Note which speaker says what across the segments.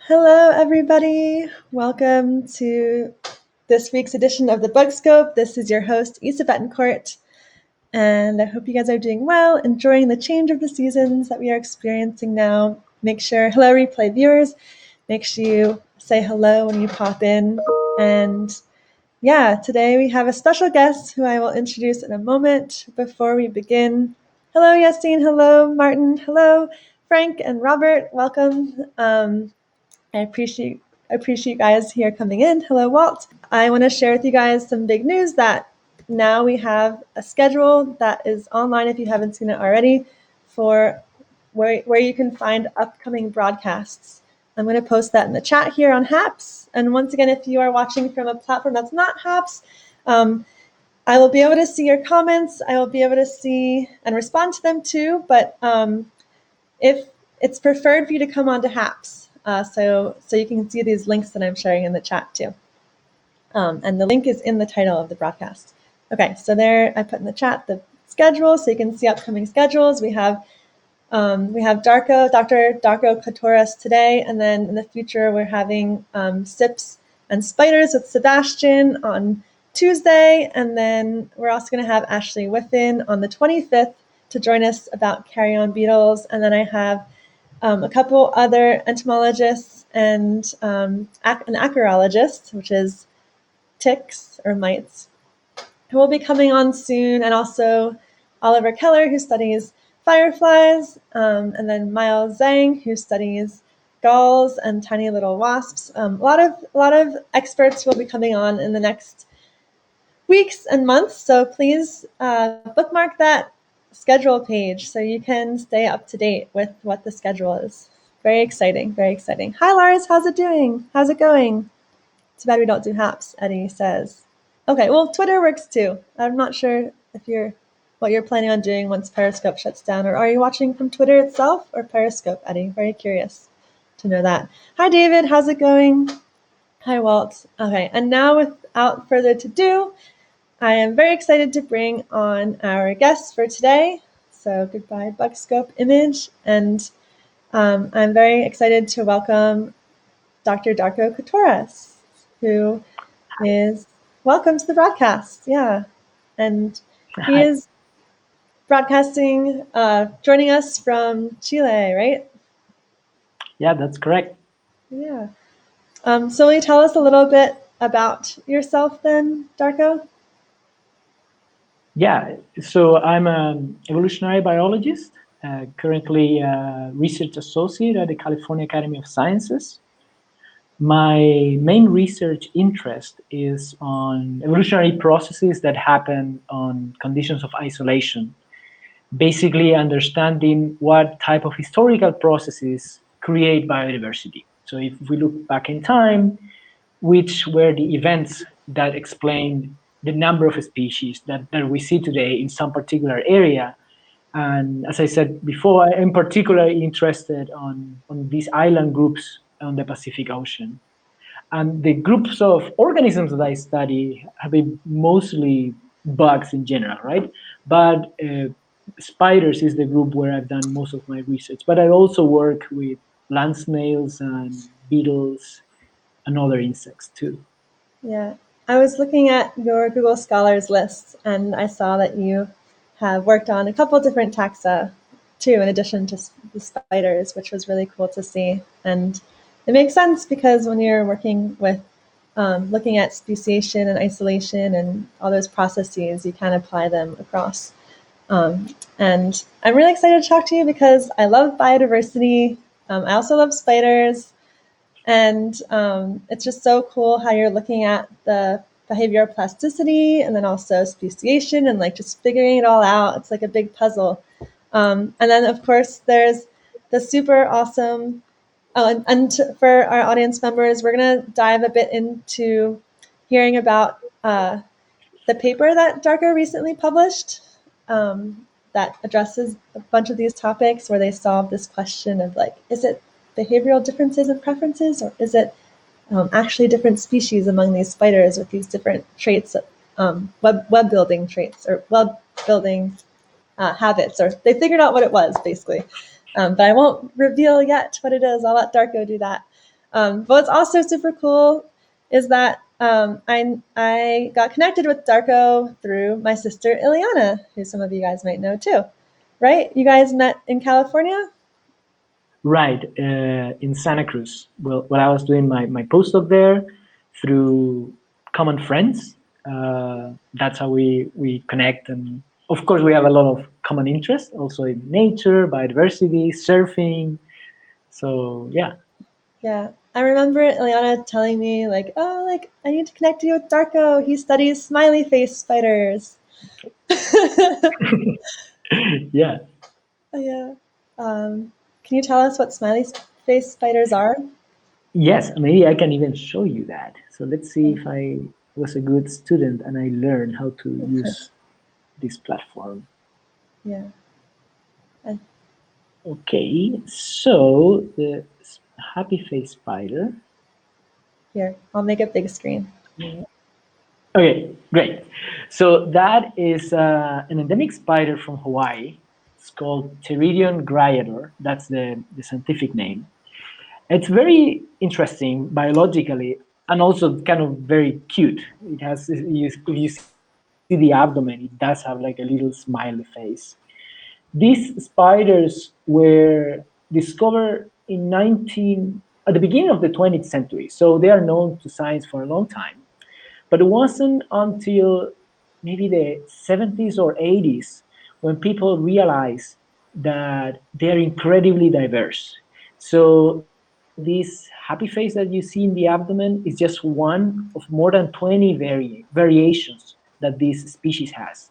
Speaker 1: Hello, everybody. Welcome to this week's edition of the Bugscope. This is your host, Isa Betancourt, and I hope you guys are doing well, enjoying the change of the seasons that we are experiencing now. Hello, replay viewers, make sure you say hello when you pop in. And yeah, today we have a special guest who I will introduce in a moment. Before we begin, hello, Yassine. Hello, Martin. Hello, Frank and Robert. Welcome. I appreciate you guys here coming in. Hello, Walt. I want to share with you guys some big news that now we have a schedule that is online if you haven't seen it already for where you can find upcoming broadcasts. I'm going to post that in the chat here on HAPS. And once again, if you are watching from a platform that's not HAPS, I will be able to see your comments. I will be able to see and respond to them too. But if it's preferred for you to come onto HAPS, so you can see these links that I'm sharing in the chat too. And the link is in the title of the broadcast. Okay, so there I put in the chat the schedule so you can see upcoming schedules. We have Dr. Darko Cotoras today, and then in the future we're having SIPs and spiders with Sebastian on Tuesday, and then we're also going to have Ashley Whiffen on the 25th to join us about carrion beetles, and then I have a couple other entomologists and an acarologist, which is ticks or mites, who will be coming on soon, and also Oliver Keller, who studies fireflies, and then Miles Zhang, who studies galls and tiny little wasps. A lot of experts will be coming on in the next weeks and months, so please bookmark that schedule page so you can stay up to date with what the schedule is. Very exciting, very exciting. Hi, Lars, how's it doing? How's it going? Too bad we don't do HAPS, Eddie says. Okay, well, Twitter works too. I'm not sure if what you're planning on doing once Periscope shuts down, or are you watching from Twitter itself or Periscope, Eddie? Very curious to know that. Hi, David, how's it going? Hi, Walt. Okay, and now without further ado, I am very excited to bring on our guest for today. So goodbye, Bugscope image. And I'm very excited to welcome Dr. Darko Cotoras, who is welcome to the broadcast. Yeah. And he is broadcasting, joining us from Chile, right?
Speaker 2: Yeah, that's correct.
Speaker 1: Yeah. So will you tell us a little bit about yourself then, Darko?
Speaker 2: Yeah, so I'm an evolutionary biologist, currently a research associate at the California Academy of Sciences. My main research interest is on evolutionary processes that happen on conditions of isolation, basically understanding what type of historical processes create biodiversity. So if we look back in time, which were the events that explained the number of species that we see today in some particular area. And as I said before, I'm particularly interested on these island groups on the Pacific Ocean. And the groups of organisms that I study have been mostly bugs in general, right? But spiders is the group where I've done most of my research. But I also work with land snails and beetles and other insects too.
Speaker 1: Yeah, I was looking at your Google Scholars list, and I saw that you have worked on a couple different taxa too, in addition to the spiders, which was really cool to see. And it makes sense because when you're working with looking at speciation and isolation and all those processes, you can apply them across. And I'm really excited to talk to you because I love biodiversity. I also love spiders. And it's just so cool how you're looking at the behavioral plasticity and then also speciation and like just figuring it all out. It's like a big puzzle. And then, of course, there's the super awesome, and for our audience members, we're going to dive a bit into hearing about the paper that Darko recently published that addresses a bunch of these topics where they solve this question of like, is it behavioral differences and preferences, or is it actually different species among these spiders with these different traits, web building traits or web building habits, or they figured out what it was basically. But I won't reveal yet what it is. I'll let Darko do that. But what's also super cool is that I got connected with Darko through my sister Ileana, who some of you guys might know too, right? You guys met in California?
Speaker 2: Right, in Santa Cruz. Well, when I was doing my postdoc there, through common friends, that's how we connect. And of course, we have a lot of common interests, also in nature, biodiversity, surfing. So yeah.
Speaker 1: Yeah. I remember Ileana telling me like, oh, like I need to connect you with Darko. He studies smiley face spiders.
Speaker 2: Yeah.
Speaker 1: Yeah. Can you tell us what smiley face spiders are?
Speaker 2: Yes, maybe I can even show you that. So let's see if I was a good student and I learned how to use this platform.
Speaker 1: Yeah. And
Speaker 2: Okay, so the happy face spider.
Speaker 1: here, I'll make a big screen.
Speaker 2: Okay, great. So that is an endemic spider from Hawaii. It's called Pteridion griator. That's the scientific name. It's very interesting biologically and also kind of very cute. It has, if you see the abdomen, it does have like a little smiley face. These spiders were discovered in at the beginning of the 20th century, so they are known to science for a long time. But it wasn't until maybe the 70s or 80s when people realized that they're incredibly diverse. So this happy face that you see in the abdomen is just one of more than 20 variations that this species has.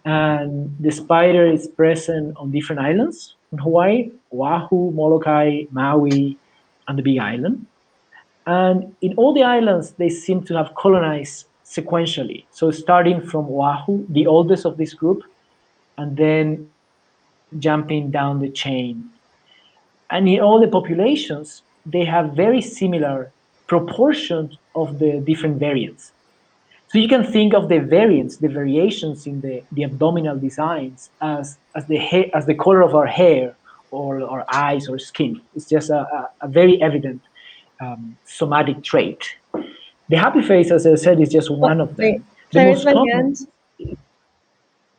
Speaker 2: And the spider is present on different islands in Hawaii: Oahu, Molokai, Maui, and the Big Island. And in all the islands, they seem to have colonized sequentially. So starting from Oahu, the oldest of this group, and then jumping down the chain. And in all the populations, they have very similar proportions of the different variants. So you can think of the variants, the variations in the abdominal designs as the color of our hair or our eyes or skin. It's just a very evident somatic trait. The happy face, as I said, is just
Speaker 1: Well,
Speaker 2: one of
Speaker 1: wait,
Speaker 2: them. The
Speaker 1: can I raise
Speaker 2: most
Speaker 1: my
Speaker 2: common,
Speaker 1: hand?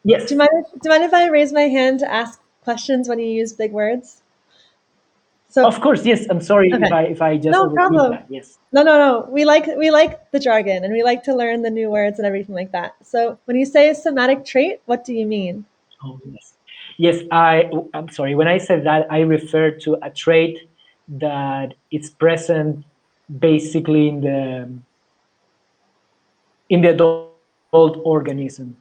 Speaker 2: yes,
Speaker 1: Do you mind if I raise my hand to ask questions when you use big words? So,
Speaker 2: of course, yes. I'm sorry
Speaker 1: okay,
Speaker 2: if I just
Speaker 1: no
Speaker 2: overlooked
Speaker 1: problem.
Speaker 2: that. Yes.
Speaker 1: No, no, no. We like the jargon and we like to learn the new words and everything like that. So, when you say somatic trait, what do you mean?
Speaker 2: Oh, yes. Yes, I'm sorry. When I said that, I referred to a trait that it's present basically in the adult organism.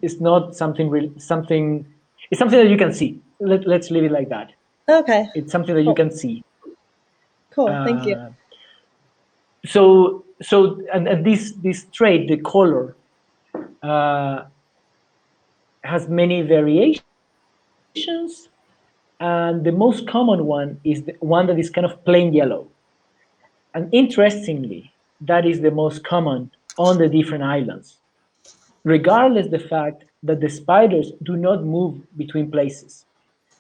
Speaker 2: It's not something it's something that you can see. Let's leave it like that.
Speaker 1: Okay,
Speaker 2: It's something that you
Speaker 1: cool,
Speaker 2: can see.
Speaker 1: cool. Thank you.
Speaker 2: Uh, and this trait, the color, uh, has many variations, and the most common one is the one that is kind of plain yellow. And interestingly, that is the most common on the different islands, regardless the fact that the spiders do not move between places.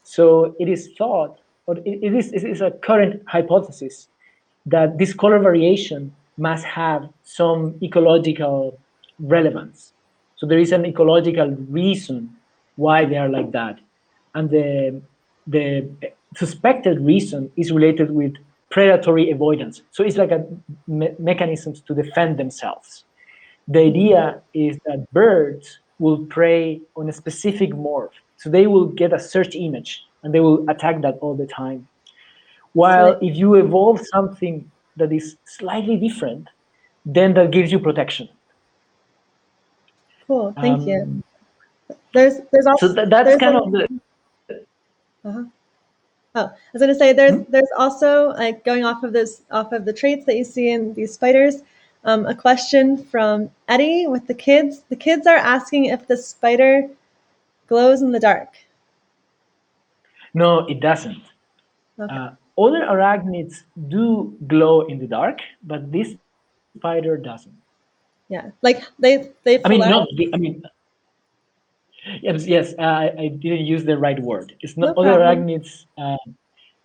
Speaker 2: So it is thought, or it is a current hypothesis, that this color variation must have some ecological relevance. So there is an ecological reason why they are like that. And the suspected reason is related with predatory avoidance. So it's like a mechanisms to defend themselves. The idea is that birds will prey on a specific morph. So they will get a search image and they will attack that all the time.
Speaker 1: Sweet.
Speaker 2: While if you evolve something that is slightly different, then that gives you protection.
Speaker 1: Cool. Thank you.
Speaker 2: Um,
Speaker 1: There's
Speaker 2: so
Speaker 1: also
Speaker 2: that's
Speaker 1: there's
Speaker 2: kind
Speaker 1: a
Speaker 2: of the.
Speaker 1: uh-huh. Oh, I was gonna say
Speaker 2: Hmm?
Speaker 1: there's also like going off of the traits that you see in these spiders. A question from Eddie with the kids. The kids are asking if the spider glows in the dark.
Speaker 2: No, it doesn't.
Speaker 1: Okay.
Speaker 2: Other arachnids do glow in the dark, but this spider doesn't.
Speaker 1: Yeah. Like
Speaker 2: I
Speaker 1: they
Speaker 2: mean, not.
Speaker 1: fluoresce.
Speaker 2: I mean, yes. I didn't use the right word. It's
Speaker 1: No
Speaker 2: not. Other
Speaker 1: problem.
Speaker 2: arachnids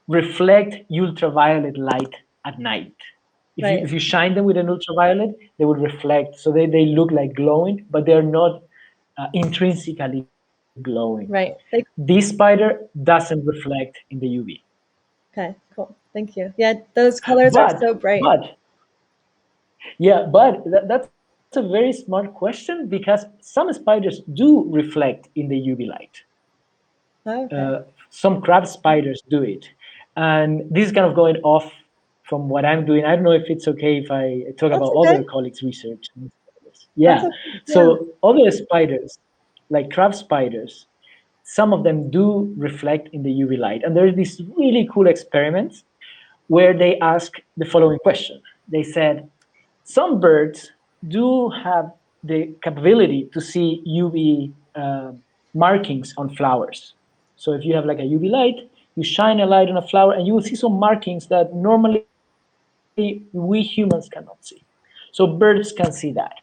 Speaker 2: reflect ultraviolet light at night.
Speaker 1: Right.
Speaker 2: If you shine them with an ultraviolet, they will reflect. So they look like glowing, but they're not intrinsically glowing.
Speaker 1: Right.
Speaker 2: This spider doesn't reflect in the UV.
Speaker 1: Okay, cool. Thank you. Yeah, those colors are so bright.
Speaker 2: That's a very smart question, because some spiders do reflect in the UV light.
Speaker 1: Okay.
Speaker 2: Some crab spiders do it. And this is kind of going off from what I'm doing. I don't know if it's okay if I talk
Speaker 1: That's
Speaker 2: about
Speaker 1: okay.
Speaker 2: other colleagues' research.
Speaker 1: That's
Speaker 2: Yeah.
Speaker 1: okay. Yeah.
Speaker 2: So other spiders, like crab spiders, some of them do reflect in the UV light. And there are these really cool experiments where they ask the following question. They said, some birds do have the capability to see UV markings on flowers. So if you have like a UV light, you shine a light on a flower and you will see some markings that normally we humans cannot see. So birds can see that.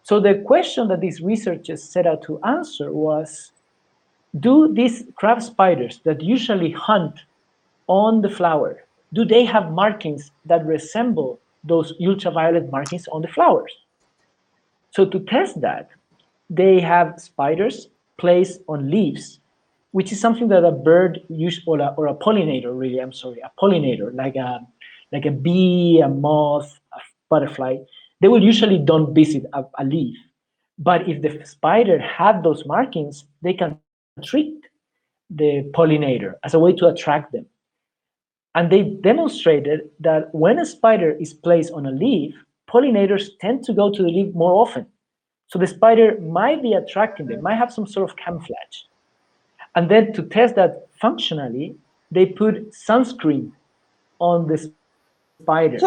Speaker 2: So the question that these researchers set out to answer was, do these crab spiders that usually hunt on the flower, do they have markings that resemble those ultraviolet markings on the flowers? So to test that, they have spiders placed on leaves, which is something that a bird or a pollinator, really, I'm sorry, a pollinator, like a bee, a moth, a butterfly, they will usually don't visit a leaf. But if the spider had those markings, they can trick the pollinator as a way to attract them. And they demonstrated that when a spider is placed on a leaf, pollinators tend to go to the leaf more often. So the spider might be attracting them, might have some sort of camouflage. And then to test that functionally, they put sunscreen on the spider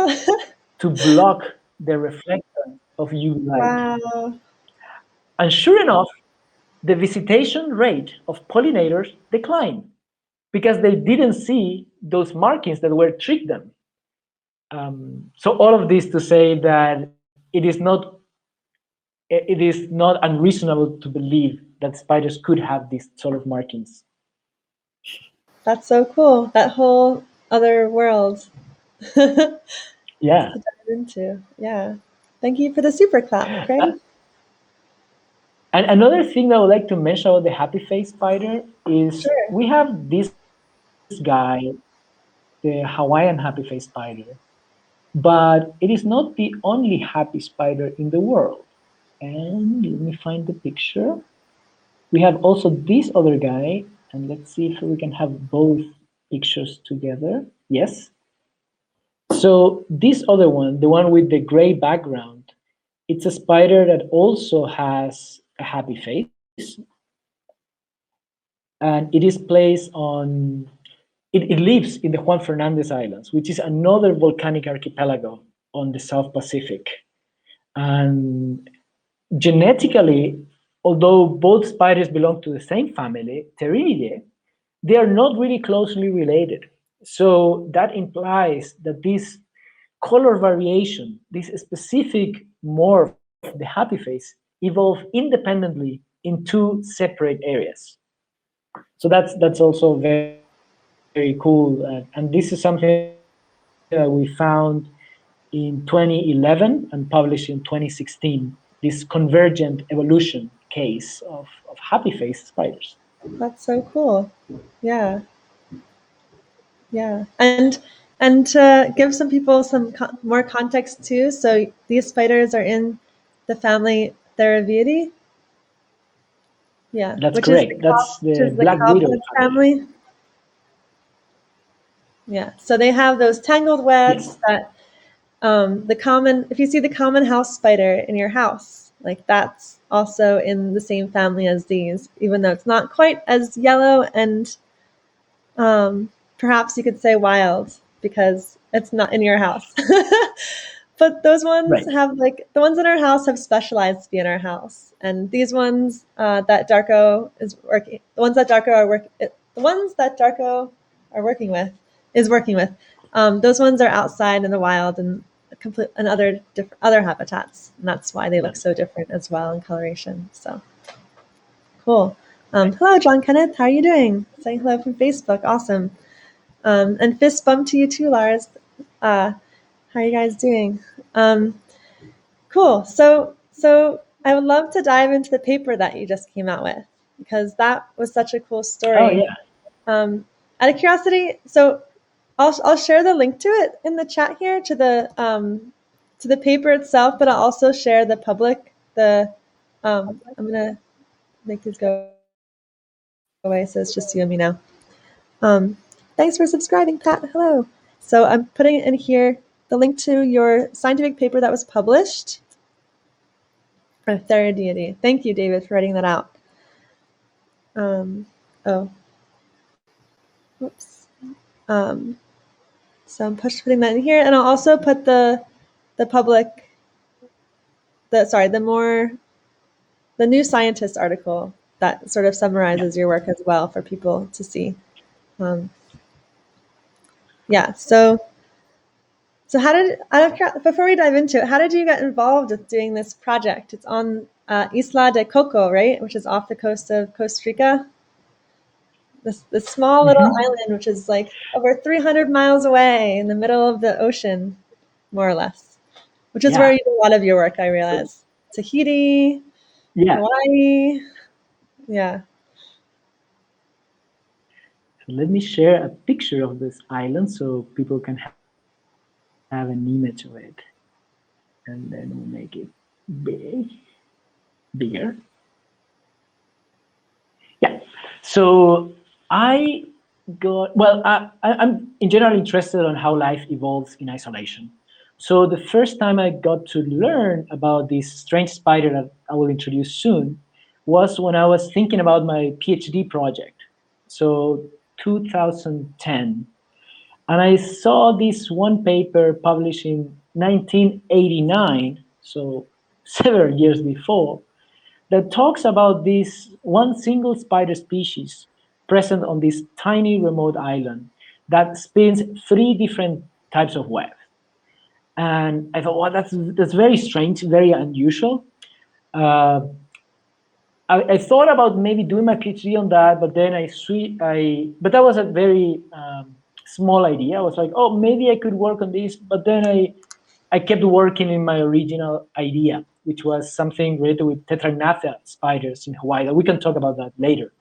Speaker 2: to block the reflection of UV light.
Speaker 1: Wow.
Speaker 2: And sure enough, the visitation rate of pollinators declined because they didn't see those markings that were tricked them. So all of this to say that it is not unreasonable to believe that spiders could have these sort of markings.
Speaker 1: That's so cool. That whole other world.
Speaker 2: Yeah.
Speaker 1: To dive into. Yeah. Thank you for the super clap. Great.
Speaker 2: And another thing that I would like to mention about the happy face spider is
Speaker 1: Sure.
Speaker 2: we have this guy, the Hawaiian happy face spider, but it is not the only happy spider in the world. And let me find the picture. We have also this other guy, and let's see if we can have both pictures together. Yes. So this other one, the one with the gray background, it's a spider that also has a happy face, and it is placed on. It lives in the Juan Fernandez Islands, which is another volcanic archipelago on the South Pacific. And genetically, although both spiders belong to the same family, Pteridae, they are not really closely related. So that implies that this color variation, this specific morph, the happy face, evolved independently in two separate areas. So that's also very, very cool. And this is something that we found in 2011 and published in 2016, this convergent evolution case of happy face spiders.
Speaker 1: That's so cool. Yeah. Yeah. And to give some people some more context too, so these spiders are in the family Theraviidae. Yeah,
Speaker 2: That's
Speaker 1: which is
Speaker 2: correct. That's the
Speaker 1: the
Speaker 2: black widow
Speaker 1: cobweb
Speaker 2: family.
Speaker 1: family. Yeah. So they have those tangled webs
Speaker 2: Yes.
Speaker 1: that the common, if you see the common house spider in your house, like that's also in the same family as these, even though it's not quite as yellow and perhaps you could say wild because it's not in your house. But those ones
Speaker 2: Right.
Speaker 1: have like the ones in our house have specialized to be in our house, and these ones that Darko is working, the ones that Darko are working with is working with. Those ones are outside in the wild and complete and other habitats, and that's why they look so different as well in coloration. So cool. Hello, John Kenneth. How are you doing? Saying hello from Facebook. Awesome. And fist bump to you too, Lars. How are you guys doing? Cool. So I would love to dive into the paper that you just came out with because that was such a cool
Speaker 2: Oh
Speaker 1: story.
Speaker 2: yeah.
Speaker 1: Out of curiosity, so I'll share the link to it in the chat here to the paper itself, but I'll also share the public. I'm gonna make these go away, so it's just you and me now. Thanks for subscribing, Pat. Hello. So I'm putting in here the link to your scientific paper that was published for Theridiidae. Thank you, David, for writing that out. Oh, whoops. So I'm putting that in here, and I'll also put the public, the New Scientist article that sort of summarizes your work as well for people to see. Yeah. So before we dive into it, how did you get involved with doing this project? It's on Isla de Coco, right, which is off the coast of Costa Rica. This small little island, which is like over 300 miles away in the middle of the ocean, more or less, which is where you do a lot of your work, I realize. Tahiti,
Speaker 2: Yeah.
Speaker 1: Hawaii, yeah.
Speaker 2: So let me share a picture of this island so people can have an image of it. And then we'll make it bigger. Yeah. So I'm in general interested on how life evolves in isolation. So the first time I got to learn about this strange spider that I will introduce soon was when I was thinking about my PhD project. So 2010. And I saw this one paper published in 1989, so several years before, that talks about this one single spider species present on this tiny remote island that spins 3 different types of web. And I thought, well, that's very strange, very unusual. I thought about maybe doing my PhD on that, but then but that was a very small idea. I was like, oh, maybe I could work on this, but then I kept working in my original idea, which was something related with tetragnathia spiders in Hawaii. We can talk about that later.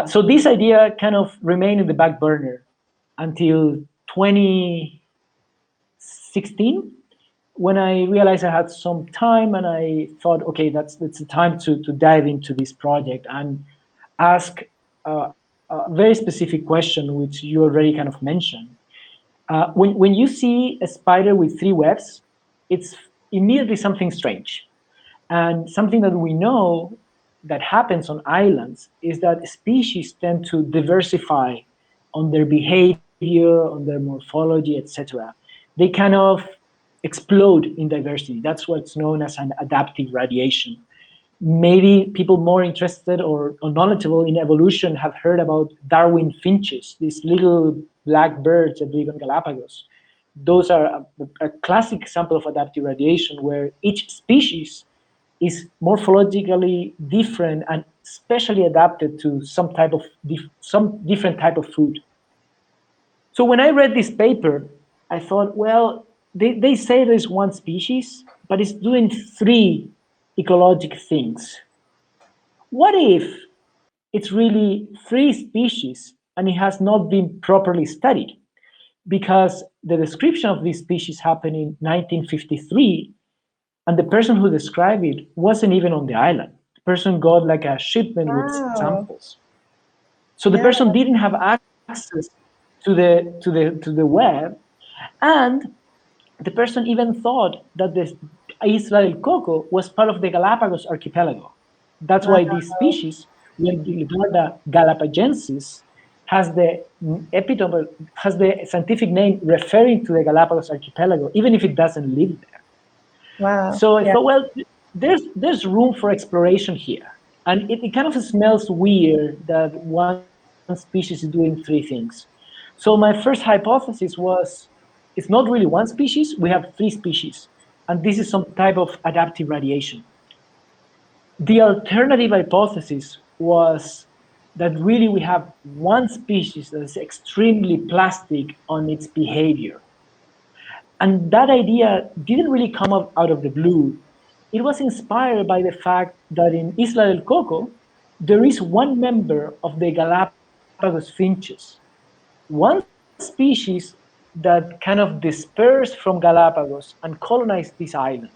Speaker 2: So this idea kind of remained in the back burner until 2016, when I realized I had some time, and I thought, okay, that's the time to dive into this project and ask a very specific question, which you already kind of mentioned. When you see a spider with 3 webs, it's immediately something strange. And something that we know that happens on islands is that species tend to diversify on their behavior, on their morphology, etc. They kind of explode in diversity. That's what's known as an adaptive radiation. Maybe people more interested or knowledgeable in evolution have heard about Darwin finches, these little black birds that live in Galapagos. Those are a classic example of adaptive radiation, where each species is morphologically different and specially adapted to some different type of food. So when I read this paper, I thought, well, they say there's one species, but it's doing 3 ecologic things. What if it's really 3 species and it has not been properly studied? Because the description of this species happened in 1953, and the person who described it wasn't even on the island. The person got like a shipment with samples. So the person didn't have access to the web, and the person even thought that the Isla de Coco was part of the Galapagos archipelago. That's why this species, Lepidoda galapagensis, has the scientific name referring to the Galapagos archipelago, even if it doesn't live there.
Speaker 1: Wow.
Speaker 2: So I thought, well, there's room for exploration here, and it kind of smells weird that one species is doing 3 things. So my first hypothesis was, it's not really one species, we have 3 species, and this is some type of adaptive radiation. The alternative hypothesis was that really we have one species that is extremely plastic on its behavior. And that idea didn't really come up out of the blue. It was inspired by the fact that in Isla de Coco, there is one member of the Galapagos finches, one species that kind of dispersed from Galapagos and colonized this island.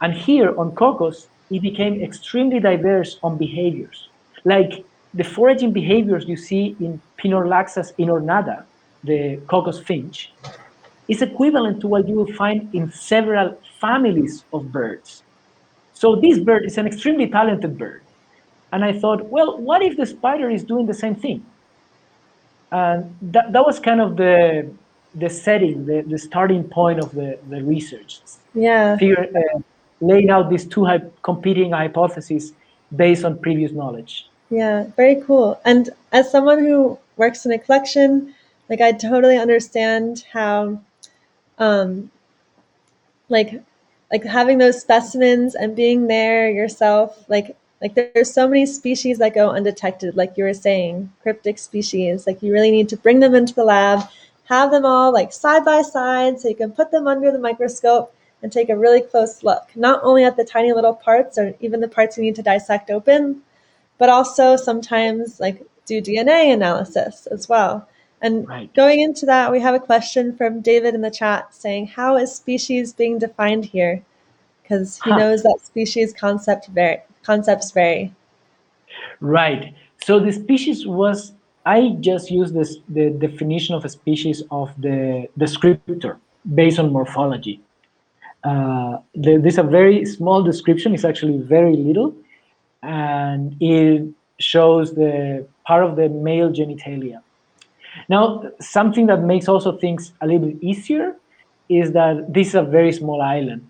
Speaker 2: And here on Cocos, it became extremely diverse on behaviors. Like the foraging behaviors you see in Pinorlaxus inornata, the Cocos finch, is equivalent to what you will find in several families of birds. So this bird is an extremely talented bird. And I thought, well, what if the spider is doing the same thing? And that was kind of the setting, the starting point of the research.
Speaker 1: Yeah.
Speaker 2: Laying out these two competing hypotheses based on previous knowledge.
Speaker 1: Yeah, very cool. And as someone who works in a collection, like I totally understand how um like having those specimens and being there yourself, like there's so many species that go undetected, like you were saying, cryptic species. Like you really need to bring them into the lab, have them all like side by side so you can put them under the microscope and take a really close look, not only at the tiny little parts or even the parts you need to dissect open, but also sometimes like do DNA analysis as well. And
Speaker 2: Right.
Speaker 1: going into that, we have a question from David in the chat saying, how is species being defined here? Because he knows that species concepts vary.
Speaker 2: Right. So the species was, I just used the definition of a species of the descriptor based on morphology. There's a very small description, it's actually very little, and it shows the part of the male genitalia. Now, something that makes also things a little bit easier is that this is a very small island.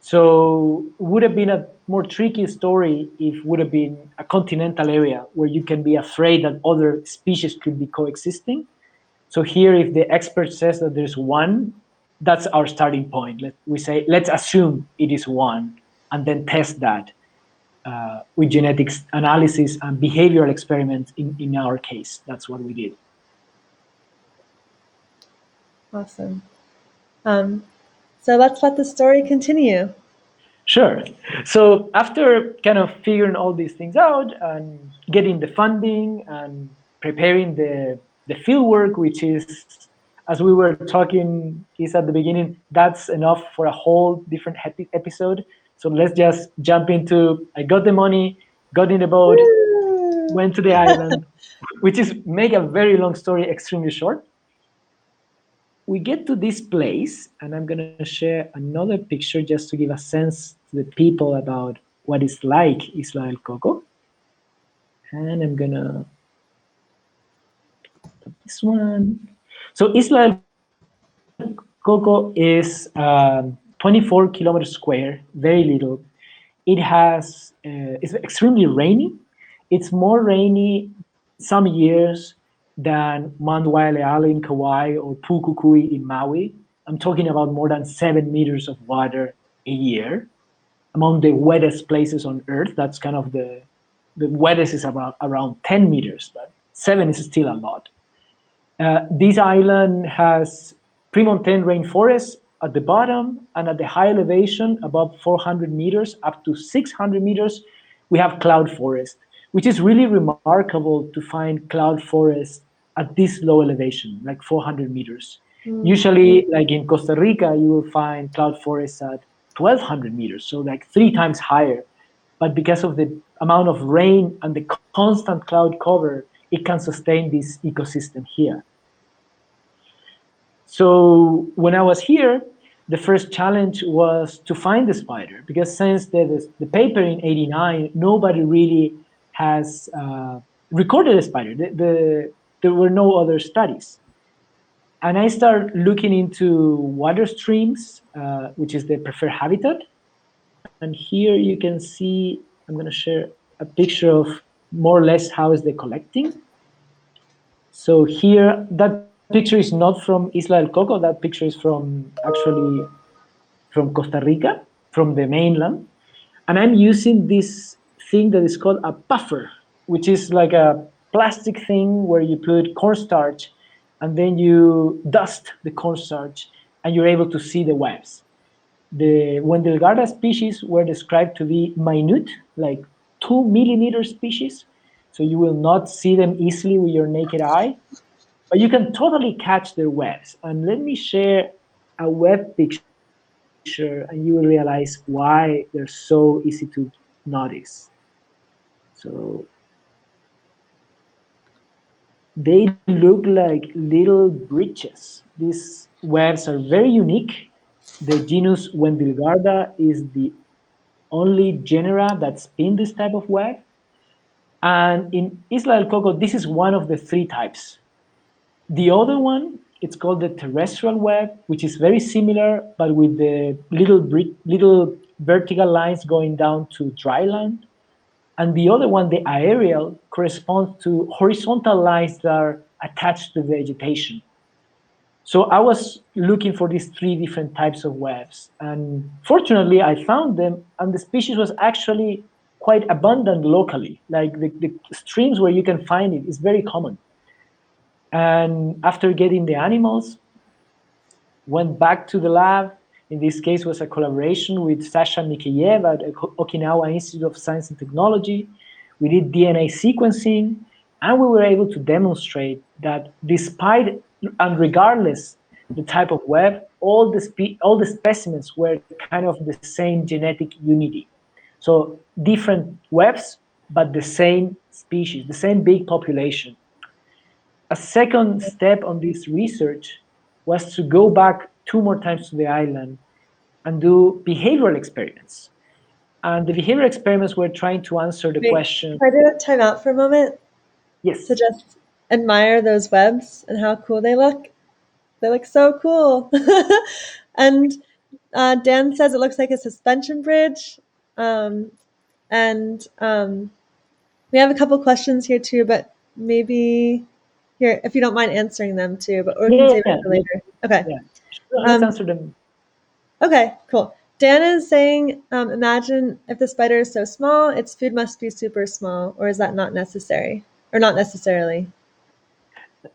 Speaker 2: So it would have been a more tricky story if it would have been a continental area where you can be afraid that other species could be coexisting. So here, if the expert says that there's one, that's our starting point. We say, let's assume it is one, and then test that with genetics analysis and behavioral experiments in our case. That's what we did.
Speaker 1: Awesome. So let's let the story continue.
Speaker 2: Sure. So after kind of figuring all these things out and getting the funding and preparing the field work, which is, as we were talking, is at the beginning, that's enough for a whole different episode. So let's just jump into, I got the money, got in the boat, went to the island, which is make a very long story extremely short. We get to this place, and I'm going to share another picture just to give a sense to the people about what it's like Isla de Coco. And I'm going to put this one. So Isla de Coco is 24 kilometers square, very little. It has, it's extremely rainy. It's more rainy some years than Mount Waialeale in Kauai or Pukukui in Maui. I'm talking about more than 7 meters of water a year. Among the wettest places on Earth, that's kind of the wettest is around 10 meters, but 7 is still a lot. This island has pre-montane rainforest at the bottom, and at the high elevation, above 400 meters, up to 600 meters, we have cloud forest, which is really remarkable to find cloud forest at this low elevation, like 400 meters. Usually, like in Costa Rica, you will find cloud forests at 1,200 meters, so like 3 times higher. But because of the amount of rain and the constant cloud cover, it can sustain this ecosystem here. So when I was here, the first challenge was to find the spider, because since the paper in '89, nobody really has recorded a spider. There were no other studies. And I started looking into water streams, which is the preferred habitat. And here you can see, I'm going to share a picture of more or less how is they collecting. So here, that picture is not from Isla del Coco. That picture is actually from Costa Rica, from the mainland. And I'm using this thing that is called a puffer, which is like a plastic thing where you put cornstarch and then you dust the cornstarch and you're able to see the webs. The Wendelgarda species were described to be minute, like 2 millimeter species, so you will not see them easily with your naked eye, but you can totally catch their webs. And let me share a web picture, and you will realize why they're so easy to notice. So they look like little bridges. These webs are very unique. The genus Wendelgarda is the only genera that spin this type of web. And in Isla de Coco, this is one of the three types. The other one, it's called the terrestrial web, which is very similar, but with the little vertical lines going down to dry land. And the other one, the aerial, corresponds to horizontal lines that are attached to vegetation. So I was looking for these three different types of webs, and fortunately I found them, and the species was actually quite abundant locally. Like the streams where you can find it is very common. And after getting the animals, went back to the lab. In this case was a collaboration with Sasha Mikheyev at Okinawa Institute of Science and Technology. We did DNA sequencing, and we were able to demonstrate that despite and regardless the type of web, all the specimens were kind of the same genetic unity. So different webs, but the same species, the same big population. A second step on this research was to go back 2 more times to the island and do behavioral experiments. And the behavioral experiments were trying to answer the question.
Speaker 1: Can I do a time out for a moment?
Speaker 2: Yes.
Speaker 1: To just admire those webs and how cool they look. They look so cool. And Dan says it looks like a suspension bridge. And we have a couple questions here too, but maybe here, if you don't mind answering them too, but we can save it for later. Okay.
Speaker 2: Yeah. Sure, let's answer them.
Speaker 1: Okay, cool. Dan is saying, imagine if the spider is so small, its food must be super small, or is that not necessary? Or not necessarily?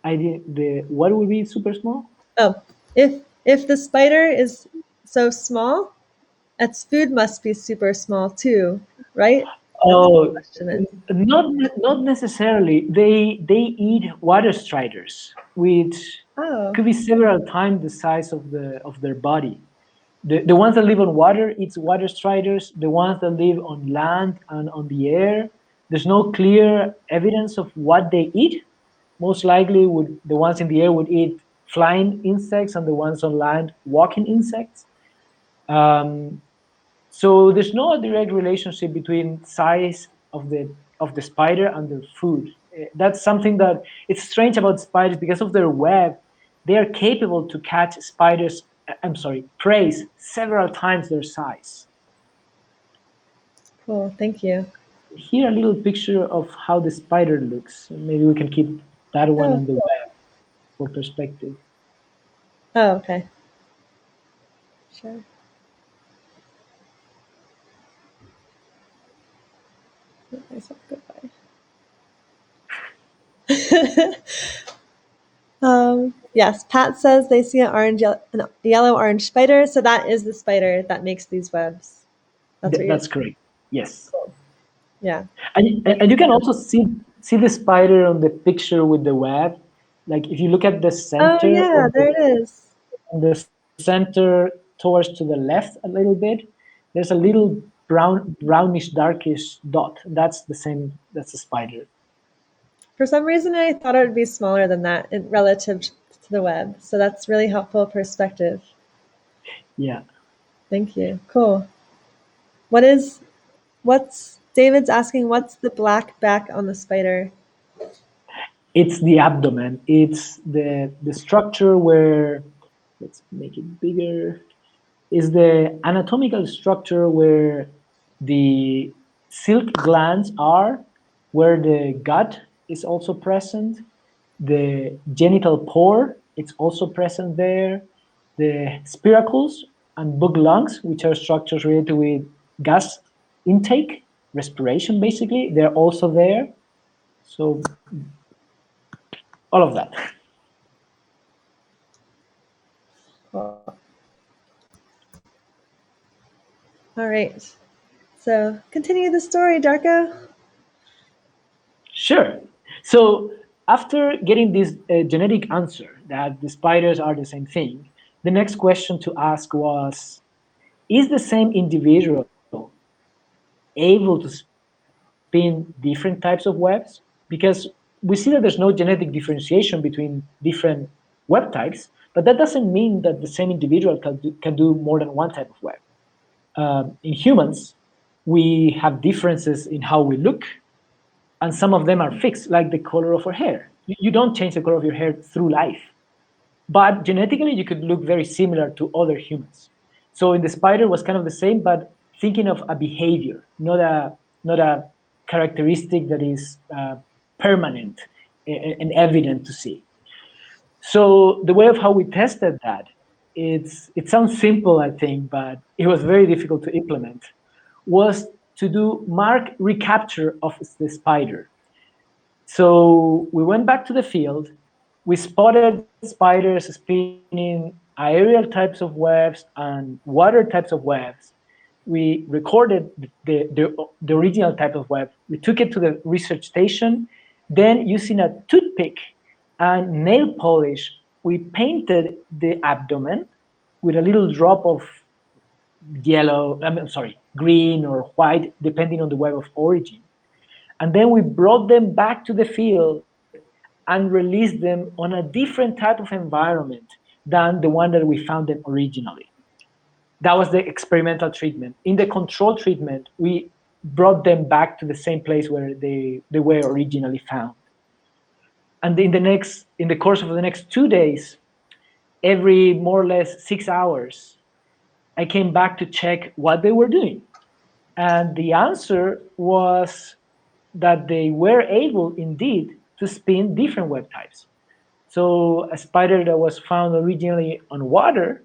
Speaker 2: What would be super small?
Speaker 1: Oh, if the spider is so small, its food must be super small too, right?
Speaker 2: Oh,
Speaker 1: Question.
Speaker 2: not necessarily. They eat water striders, which could be several times the size of their body. The ones that live on water eat water striders. The ones that live on land and on the air, there's no clear evidence of what they eat. Most likely, the ones in the air would eat flying insects, and the ones on land walking insects. So there's no direct relationship between size of the spider and their food. That's something that it's strange about spiders because of their web. They are capable to catch prey several times their size.
Speaker 1: Cool, thank you.
Speaker 2: Here a little picture of how the spider looks. Maybe we can keep that one on the web for perspective.
Speaker 1: Oh, okay. Sure. Goodbye. Yes, Pat says they see an yellow-orange spider, so that is the spider that makes these webs.
Speaker 2: That's correct. Yes.
Speaker 1: Cool. Yeah.
Speaker 2: And you can also see the spider on the picture with the web. Like if you look at the center.
Speaker 1: Oh yeah, there it is.
Speaker 2: On the center towards to the left a little bit, there's a little brownish darkish dot. That's the spider.
Speaker 1: For some reason, I thought it would be smaller than that relative to the web. So that's really helpful perspective.
Speaker 2: Yeah.
Speaker 1: Thank you. Cool. What's David's asking, what's the black back on the spider?
Speaker 2: It's the abdomen. It's the structure where, let's make it bigger, is the anatomical structure where the silk glands are, where the gut is also present, the genital pore, it's also present there, the spiracles and bug lungs, which are structures related with gas intake, respiration basically, they're also there. So all of that.
Speaker 1: Cool. All right. So continue the story, Darko.
Speaker 2: Sure. So after getting this genetic answer that the spiders are the same thing, the next question to ask was, is the same individual able to spin different types of webs? Because we see that there's no genetic differentiation between different web types, but that doesn't mean that the same individual can do more than one type of web. In humans, we have differences in how we look, and some of them are fixed, like the color of our hair. You don't change the color of your hair through life, but genetically you could look very similar to other humans. So in the spider was kind of the same, but thinking of a behavior, not a characteristic that is permanent and evident to see. So the way of how we tested that, it sounds simple, I think, but it was very difficult to implement, was to do mark recapture of the spider. So we went back to the field. We spotted spiders spinning aerial types of webs and water types of webs. We recorded the original type of web. We took it to the research station. Then, using a toothpick and nail polish, we painted the abdomen with a little drop of yellow, I'm sorry, green or white, depending on the web of origin. And then we brought them back to the field and released them on a different type of environment than the one that we found them originally. That was the experimental treatment. In the control treatment, we brought them back to the same place where they were originally found. And in the course of the next 2 days, every more or less 6 hours, I came back to check what they were doing. And the answer was that they were able indeed to spin different web types. So a spider that was found originally on water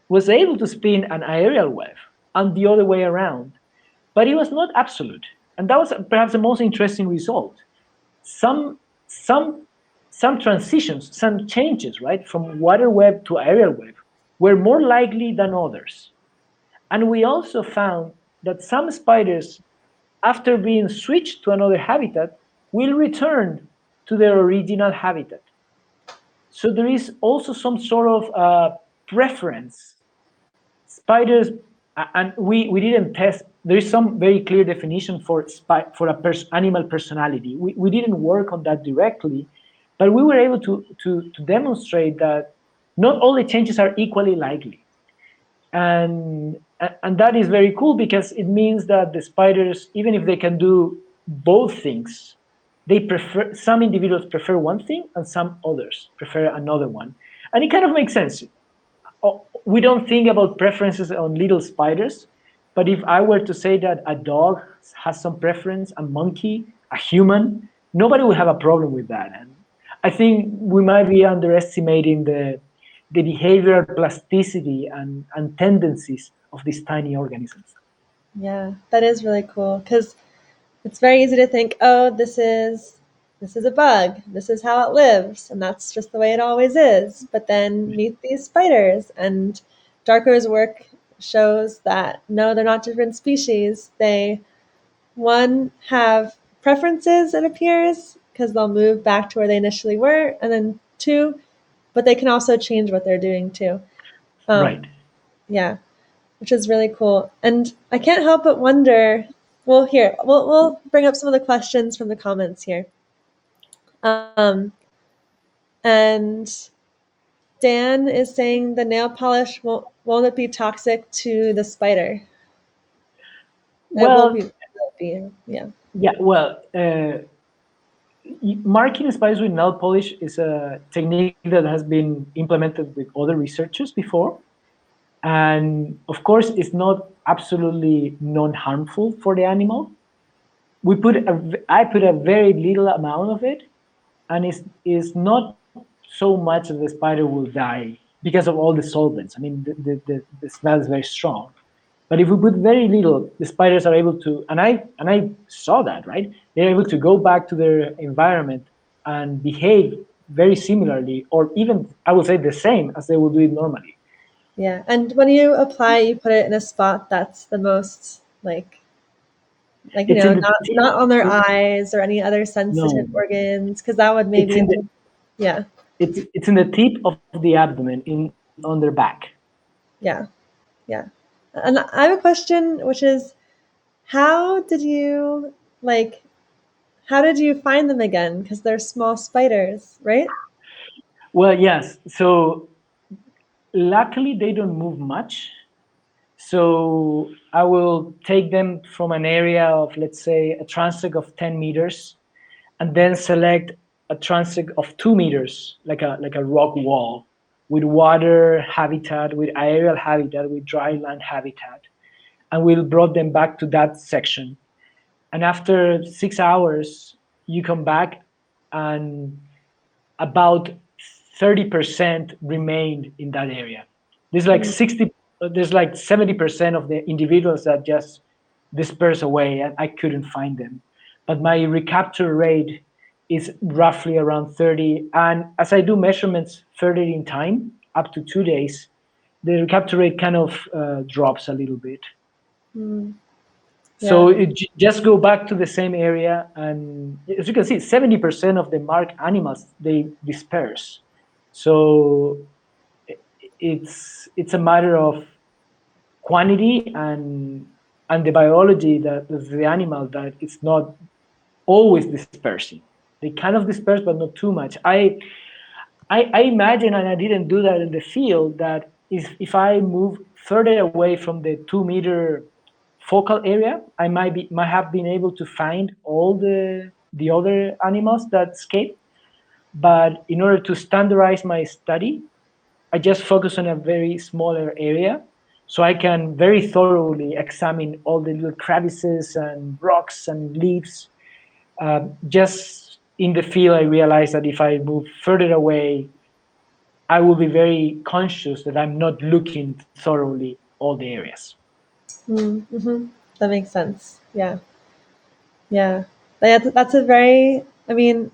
Speaker 2: was able to spin an aerial web and the other way around. But it was not absolute. And that was perhaps the most interesting result. Some some some transitions, some changes, right, from water web to aerial web were more likely than others. And we also found that some spiders, after being switched to another habitat, will return to their original habitat. So there is also some sort of preference. Spiders, and we didn't test, there is some very clear definition for animal personality. We didn't work on that directly, but we were able to demonstrate that not all the changes are equally likely. And that is very cool because it means that the spiders, even if they can do both things, some individuals prefer one thing and some others prefer another one. And it kind of makes sense. We don't think about preferences on little spiders, but if I were to say that a dog has some preference, a monkey, a human, nobody would have a problem with that. And I think we might be underestimating the behavioral plasticity and tendencies of these tiny organisms.
Speaker 1: Yeah, that is really cool because it's very easy to think, oh, this is a bug. This is how it lives, and that's just the way it always is. But then meet these spiders, and Darko's work shows that no, they're not different species. They one have preferences, it appears, because they'll move back to where they initially were, and then two, but they can also change what they're doing too.
Speaker 2: Right.
Speaker 1: Yeah, which is really cool. And I can't help but wonder. Well, here we'll bring up some of the questions from the comments here. And Dan is saying the nail polish won't it be toxic to the spider? It
Speaker 2: Well,
Speaker 1: will be, yeah.
Speaker 2: yeah. Well, marking spiders with nail polish is a technique that has been implemented with other researchers before. And of course, it's not absolutely non-harmful for the animal. I put a very little amount of it, and it's not so much that the spider will die because of all the solvents. I mean, the smell is very strong. But if we put very little, the spiders are able to, and I saw that, right? They're able to go back to their environment and behave very similarly, or even I would say the same as they would do it normally.
Speaker 1: Yeah. And when you apply, you put it in a spot that's the most
Speaker 2: It's in the
Speaker 1: not on their
Speaker 2: tip.
Speaker 1: eyes or any other
Speaker 2: No,
Speaker 1: sensitive organs, because that would
Speaker 2: it's
Speaker 1: maybe,
Speaker 2: in the
Speaker 1: yeah,
Speaker 2: it's in the tip of the abdomen, in on their back.
Speaker 1: yeah, yeah. And I have a question, which is, how did you like, how did you find them again? Because they're small spiders, right?
Speaker 2: Well, yes. So luckily they don't move much. So I will take them from an area of, let's say, a transect of 10 meters, and then select a transect of 2 meters, like a rock wall, with water habitat, with aerial habitat, with dry land habitat, and we'll brought them back to that section. And after 6 hours, you come back, and about 30% remained in that area. There's like
Speaker 1: Mm,
Speaker 2: 70% of the individuals that just disperse away, and I couldn't find them. But my recapture rate is roughly around 30. And as I do measurements further in time, up to 2 days, the recapture rate kind of drops a little bit.
Speaker 1: mm,
Speaker 2: So
Speaker 1: yeah.
Speaker 2: just go back to the same area, and as you can see, 70% of the marked animals, they disperse. So it's a matter of quantity and the biology that of the animal, that it's not always dispersing. They kind of disperse, but not too much. I imagine, and I didn't do that in the field, that if I move further away from the 2 meter focal area, I might have been able to find all the other animals that escape. But in order to standardize my study, I just focus on a very smaller area, so I can very thoroughly examine all the little crevices and rocks and leaves. Just in the field, I realized that if I move further away, I will be very conscious that I'm not looking thoroughly all the areas.
Speaker 1: Mm-hmm. That makes sense. Yeah. Yeah. That's a very, I mean,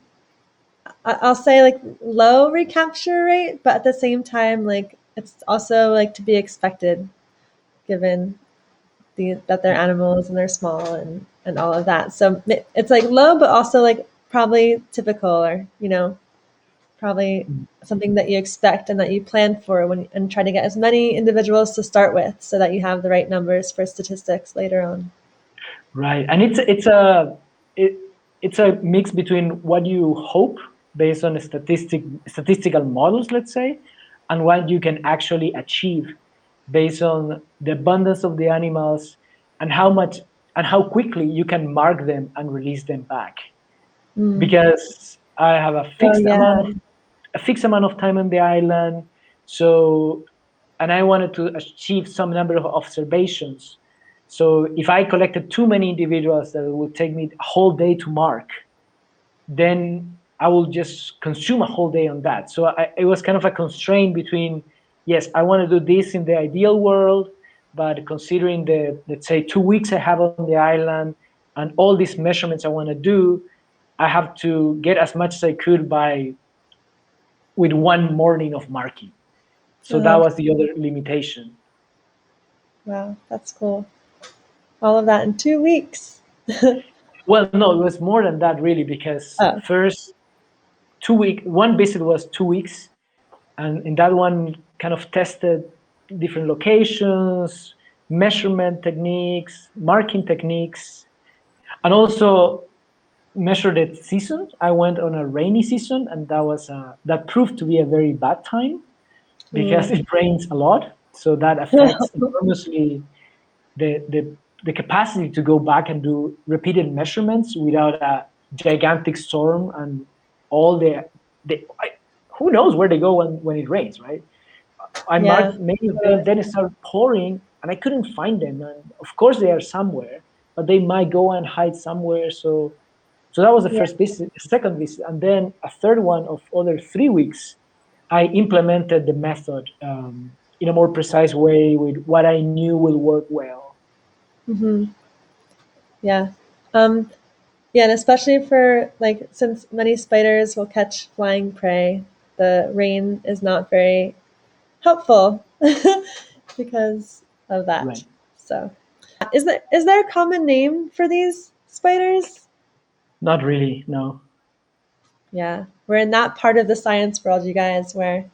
Speaker 1: I'll say like low recapture rate, but at the same time, like it's also like to be expected given that they're animals and they're small and all of that. So it's like low, but also like probably typical, or probably something that you expect and that you plan for when and try to get as many individuals to start with, so that you have the right numbers for statistics later on.
Speaker 2: Right, and it, it's a mix between what you hope based on statistical models, let's say, and what you can actually achieve based on the abundance of the animals, and how much and how quickly you can mark them and release them back.
Speaker 1: Mm.
Speaker 2: Because I have
Speaker 1: Oh yeah.
Speaker 2: a fixed amount of time on the island, so, and I wanted to achieve some number of observations. So if I collected too many individuals that it would take me a whole day to mark, then I will just consume a whole day on that. So it was kind of a constraint between, yes, I want to do this in the ideal world, but considering the, let's say, 2 weeks I have on the island and all these measurements I want to do, I have to get as much as I could by with one morning of marking. So that
Speaker 1: Uh-huh.
Speaker 2: was the other limitation.
Speaker 1: Wow, that's cool. All of that in 2 weeks.
Speaker 2: Well, no, it was more than that really, because
Speaker 1: Oh,
Speaker 2: first 2 week, one visit was 2 weeks, and in that one kind of tested different locations, measurement techniques, marking techniques, and also measured the season. I went on a rainy season, and that proved to be a very bad time because
Speaker 1: mm.
Speaker 2: it rains a lot. So that affects enormously the capacity to go back and do repeated measurements without a gigantic storm and all the who knows where they go when it rains, right? I
Speaker 1: Yeah,
Speaker 2: marked many of them,
Speaker 1: totally.
Speaker 2: then it started pouring, and I couldn't find them. And of course, they are somewhere, but they might go and hide somewhere. So that was the
Speaker 1: Yeah.
Speaker 2: first visit, second visit, and then a third one of other 3 weeks. I implemented the method in a more precise way with what I knew will work well.
Speaker 1: Hmm. Yeah. Um, yeah, and especially for like since many spiders will catch flying prey, the rain is not very helpful because of that.
Speaker 2: Right.
Speaker 1: So, is there a common name for these spiders?
Speaker 2: Not really, no.
Speaker 1: Yeah, we're in that part of the science world, you guys, where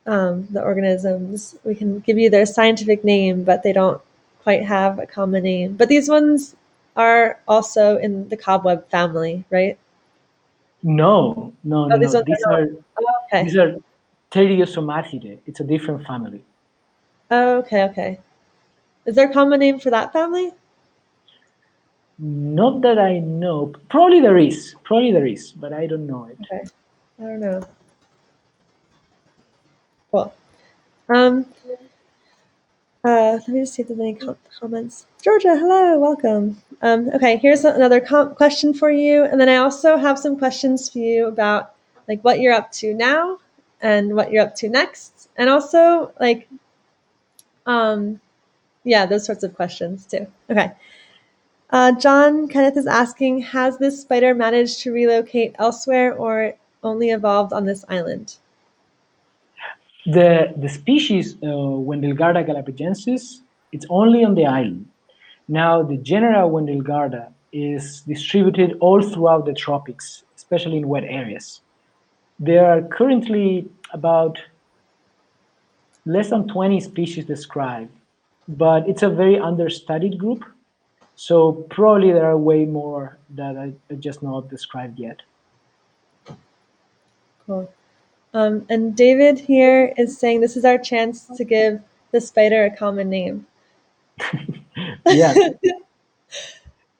Speaker 1: the organisms, we can give you their scientific name, but they don't quite have a common name. But these ones are also in the cobweb family, right?
Speaker 2: No, no,
Speaker 1: Oh,
Speaker 2: no,
Speaker 1: these
Speaker 2: no.
Speaker 1: ones are not. Oh, okay.
Speaker 2: These are Pteriosomatidae. It's a different family.
Speaker 1: Oh, okay, okay. Is there a common name for that family?
Speaker 2: Not that I know. Probably there is. Probably there is, but I don't know it.
Speaker 1: Okay, I don't know. Cool. Um, let me just see if there's any comments. Georgia, hello, welcome. Okay, here's another question for you, and then I also have some questions for you about like what you're up to now and what you're up to next, and also like, yeah, those sorts of questions too. Okay. John Kenneth is asking, has this spider managed to relocate elsewhere or only evolved on this island?
Speaker 2: The species Wendelgarda galapagensis, it's only on the island. Now, the genera Wendelgarda is distributed all throughout the tropics, especially in wet areas. There are currently about less than 20 species described, but it's a very understudied group. So probably there are way more that I just not described yet.
Speaker 1: Cool. And David here is saying this is our chance to give the spider a common name.
Speaker 2: Yeah.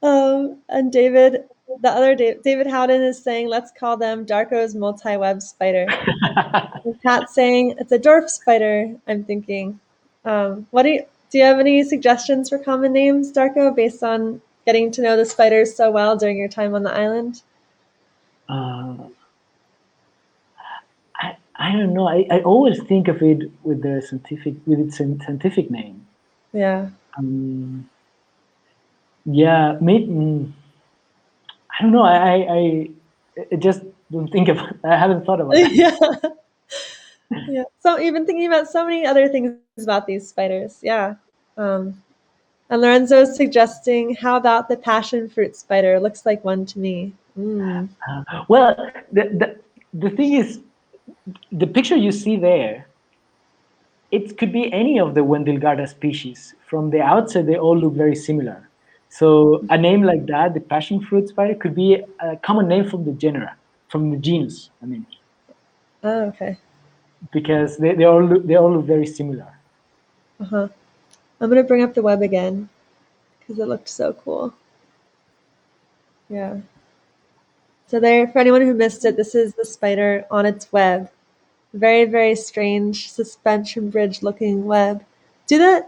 Speaker 1: And David, the other David Howden is saying, let's call them Darko's multi-web spider. And Pat's saying it's a dwarf spider. I'm thinking, what do you have any suggestions for common names, Darko, based on getting to know the spiders so well during your time on the island?
Speaker 2: I don't know. I always think of it with its scientific name.
Speaker 1: Yeah.
Speaker 2: Yeah, I don't know. I just don't think of. I haven't thought about that.
Speaker 1: Yeah. Yeah. So you've been thinking about so many other things about these spiders. Yeah. Um, and Lorenzo is suggesting, how about the passion fruit spider? Looks like one to me.
Speaker 2: Well, the thing is, the picture you see there, it could be any of the Wendelgarda species. From the outside, they all look very similar. So a name like that, the passion fruit spider, could be a common name from the genera, from the genus. I mean,
Speaker 1: Oh, okay.
Speaker 2: because they all look very similar.
Speaker 1: Uh-huh. I'm gonna bring up the web again because it looked so cool. Yeah. So there, for anyone who missed it, this is the spider on its web. Very, very strange suspension bridge looking web. Do the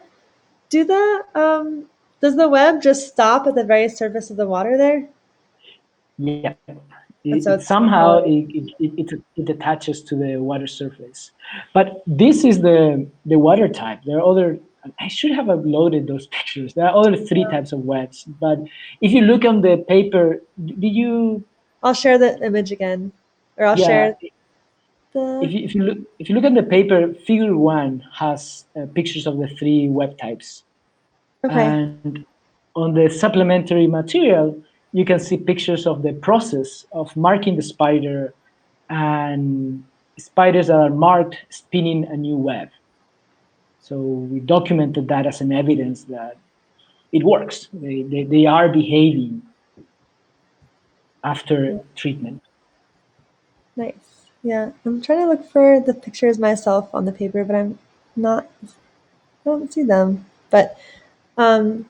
Speaker 1: do the does the web just stop at the very surface of the water there?
Speaker 2: Yeah,
Speaker 1: And so
Speaker 2: it
Speaker 1: it's
Speaker 2: somehow
Speaker 1: flowing.
Speaker 2: it attaches to the water surface. But this is the water type. There are other. I should have uploaded those pictures. There are other three types of webs. But if you look on the paper, did you?
Speaker 1: I'll share the image again, or I'll
Speaker 2: Yeah.
Speaker 1: share the.
Speaker 2: If you look at the paper, Figure 1 has pictures of the three web types,
Speaker 1: Okay.
Speaker 2: and on the supplementary material, you can see pictures of the process of marking the spider and spiders that are marked spinning a new web. So we documented that as an evidence that it works. They are behaving after treatment.
Speaker 1: Nice. Yeah, I'm trying to look for the pictures myself on the paper, but I'm not. I don't see them. But um,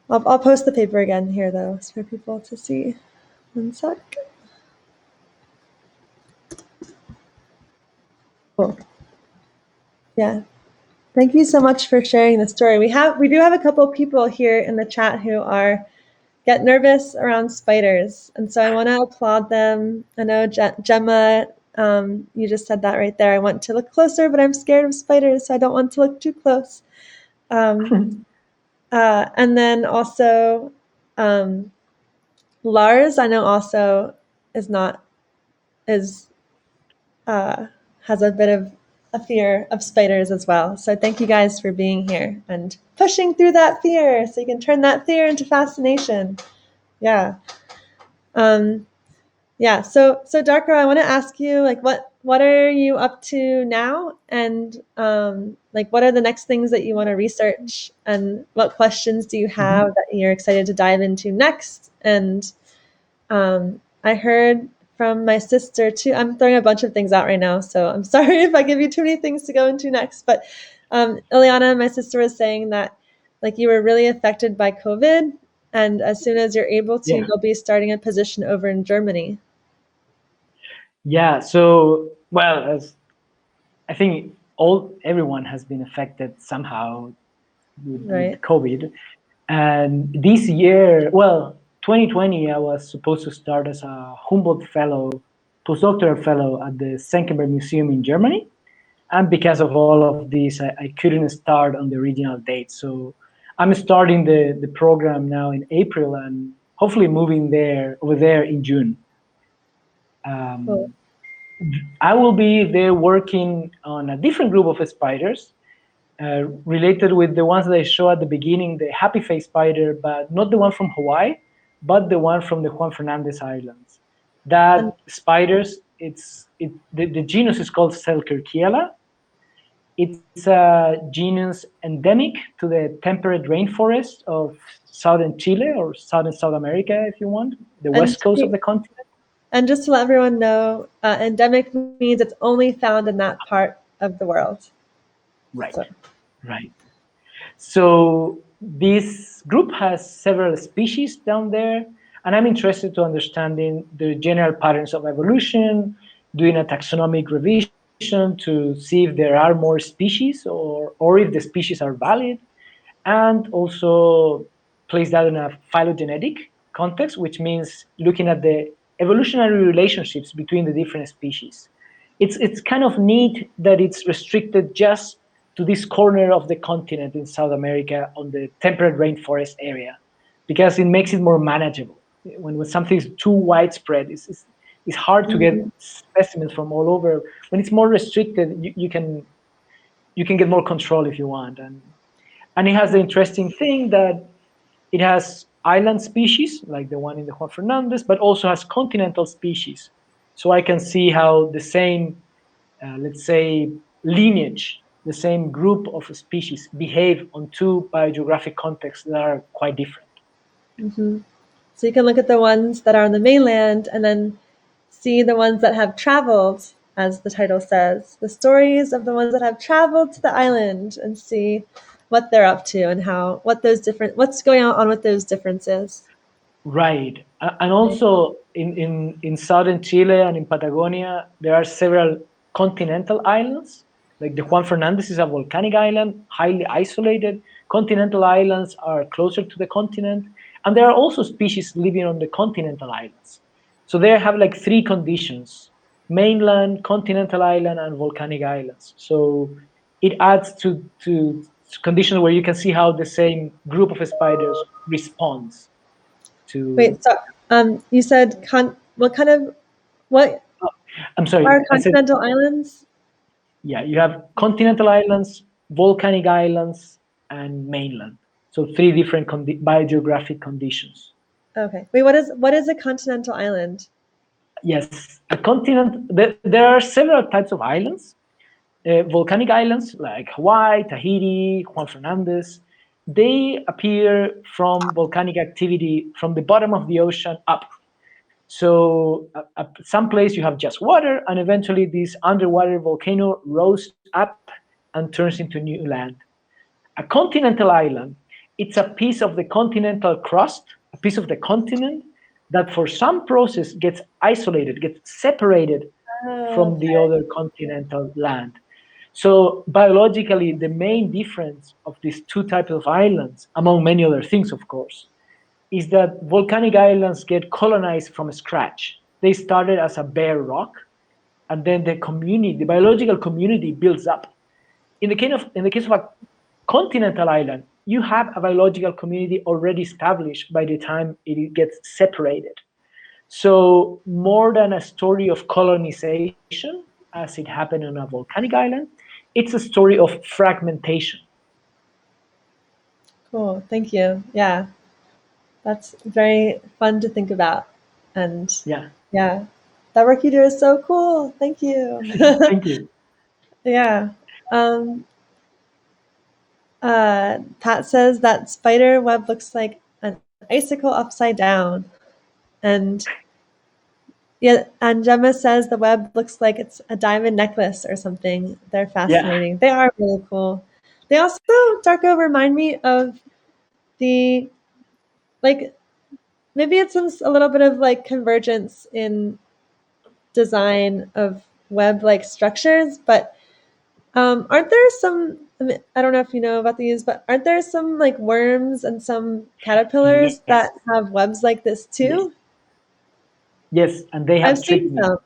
Speaker 1: I'll post the paper again here though, for people to see. One sec. Cool. Yeah. Thank you so much for sharing the story. We do have a couple people here in the chat who are get nervous around spiders, and so I want to applaud them. I know Gemma, you just said that right there. I want to look closer, but I'm scared of spiders, so I don't want to look too close. Um, and then also um, Lars, I know also is not is has a bit of a fear of spiders as well. So thank you guys for being here and pushing through that fear so you can turn that fear into fascination. Yeah. Yeah. So Darko, I want to ask you, like, what are you up to now, and like, what are the next things that you want to research, and what questions do you have that you're excited to dive into next? And I heard from my sister too. I'm throwing a bunch of things out right now, so I'm sorry if I give you too many things to go into next. But Ileana, my sister, was saying that like you were really affected by COVID, and as soon as you're able to,
Speaker 2: Yeah.
Speaker 1: you'll be starting a position over in Germany.
Speaker 2: Yeah. So, well, as I think everyone has been affected somehow with
Speaker 1: Right.
Speaker 2: COVID. And this year, well, 2020, I was supposed to start as a Humboldt fellow, postdoctoral fellow at the Senckenberg Museum in Germany. And because of all of this, I couldn't start on the original date. So I'm starting the program now in April and hopefully moving over there in June.
Speaker 1: Cool.
Speaker 2: I will be there working on a different group of spiders related with the ones that I showed at the beginning, the happy face spider, but not the one from Hawaii, but the one from the Juan Fernandez Islands.
Speaker 1: And,
Speaker 2: That spiders, the genus is called Selkirkiela. It's a genus endemic to the temperate rainforest of southern Chile or southern South America, if you want, the
Speaker 1: and
Speaker 2: west coast of the continent.
Speaker 1: and just to let everyone know, endemic means it's only found in that part of the world.
Speaker 2: Right,
Speaker 1: So
Speaker 2: right. So this group has several species down there, and I'm interested to understanding the general patterns of evolution, doing a taxonomic revision to see if there are more species or if the species are valid, and also place that in a phylogenetic context, which means looking at the evolutionary relationships between the different species. It's kind of neat that it's restricted just to this corner of the continent in South America on the temperate rainforest area, because it makes it more manageable. When something is too widespread, it's hard to get specimens from all over. When it's more restricted, you can get more control if you want. And it has the interesting thing that it has island species, like the one in the Juan Fernandez, but also has continental species. So I can see how the same, let's say, lineage, the same group of species behave on two biogeographic contexts that are quite different.
Speaker 1: so you can look at the ones that are on the mainland and then see the ones that have traveled, as the title says, the stories of the ones that have traveled to the island, and see what they're up to and what's going on with those differences.
Speaker 2: Right. And also in southern Chile and in Patagonia, there are several continental islands. Like the Juan Fernandez is a volcanic island, highly isolated. Continental islands are closer to the continent. And there are also species living on the continental islands. So they have like three conditions: mainland, continental island, and volcanic islands. So it adds to conditions where you can see how the same group of spiders responds to.
Speaker 1: Wait, so you said what
Speaker 2: I'm sorry,
Speaker 1: are
Speaker 2: I said,
Speaker 1: continental islands?
Speaker 2: yeah, you have continental islands, volcanic islands, and mainland. So three different biogeographic conditions.
Speaker 1: Okay. Wait, what is a continental island?
Speaker 2: Yes, a continent. There are several types of islands. Volcanic islands like Hawaii, Tahiti, Juan Fernandez, they appear from volcanic activity from the bottom of the ocean up. So some place you have just water, and eventually this underwater volcano rose up and turns into new land. A continental island, it's a piece of the continental crust, a piece of the continent that for some process gets isolated, gets separated
Speaker 1: Oh,
Speaker 2: from the other continental land. So biologically, the main difference of these two types of islands, among many other things, of course, is that volcanic islands get colonized from scratch. They started as a bare rock, and then the biological community builds up. In the case of a continental island, you have a biological community already established by the time it gets separated. So more than a story of colonization, as it happened on a volcanic island, it's a story of fragmentation.
Speaker 1: Cool. Thank you. Yeah. That's very fun to think about. And
Speaker 2: Yeah.
Speaker 1: yeah, that work you do is so cool. Thank you.
Speaker 2: Thank you.
Speaker 1: Yeah. Um, Pat says that spider web looks like an icicle upside down. And yeah, and Gemma says the web looks like it's a diamond necklace or something. They're
Speaker 2: Yeah.
Speaker 1: fascinating. They are really cool. They also, Darko, remind me of the, like, maybe it's a little bit of like convergence in design of web-like structures, but aren't there some, I mean, I don't know if you know about these, but aren't there some like worms and some caterpillars
Speaker 2: Yes.
Speaker 1: that have webs like this
Speaker 2: Yes.
Speaker 1: too?
Speaker 2: Yes. And they
Speaker 1: I've
Speaker 2: have tricked
Speaker 1: seen
Speaker 2: me.
Speaker 1: some.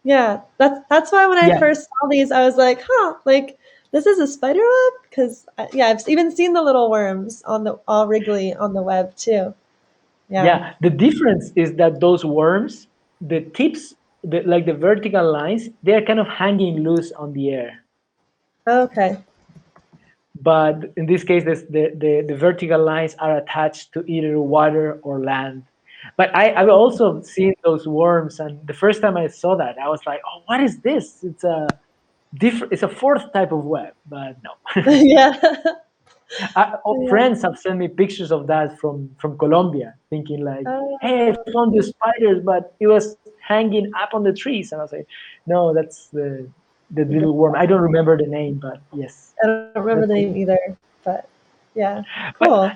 Speaker 1: Yeah, that's why when I
Speaker 2: Yeah.
Speaker 1: first saw these, I was like, huh, like this is a spider web? Because yeah, I've even seen the little worms on the all wriggly on the web too. Yeah.
Speaker 2: Yeah. The difference is that those worms, the tips, like the vertical lines, they're kind of hanging loose on the air.
Speaker 1: Okay.
Speaker 2: But in this case, the vertical lines are attached to either water or land. But I've also seen those worms, and the first time I saw that, I was like, "Oh, what is this? It's a different. It's a fourth type of web." But no,
Speaker 1: Yeah. Yeah.
Speaker 2: friends have sent me pictures of that from Colombia, thinking like, "Hey, I
Speaker 1: Oh,
Speaker 2: found the spiders, but it was hanging up on the trees." And I was like, "No, that's the little worm. I don't remember the name, but yes,
Speaker 1: I don't remember
Speaker 2: that's
Speaker 1: the
Speaker 2: it."
Speaker 1: name either, but yeah,
Speaker 2: But
Speaker 1: cool.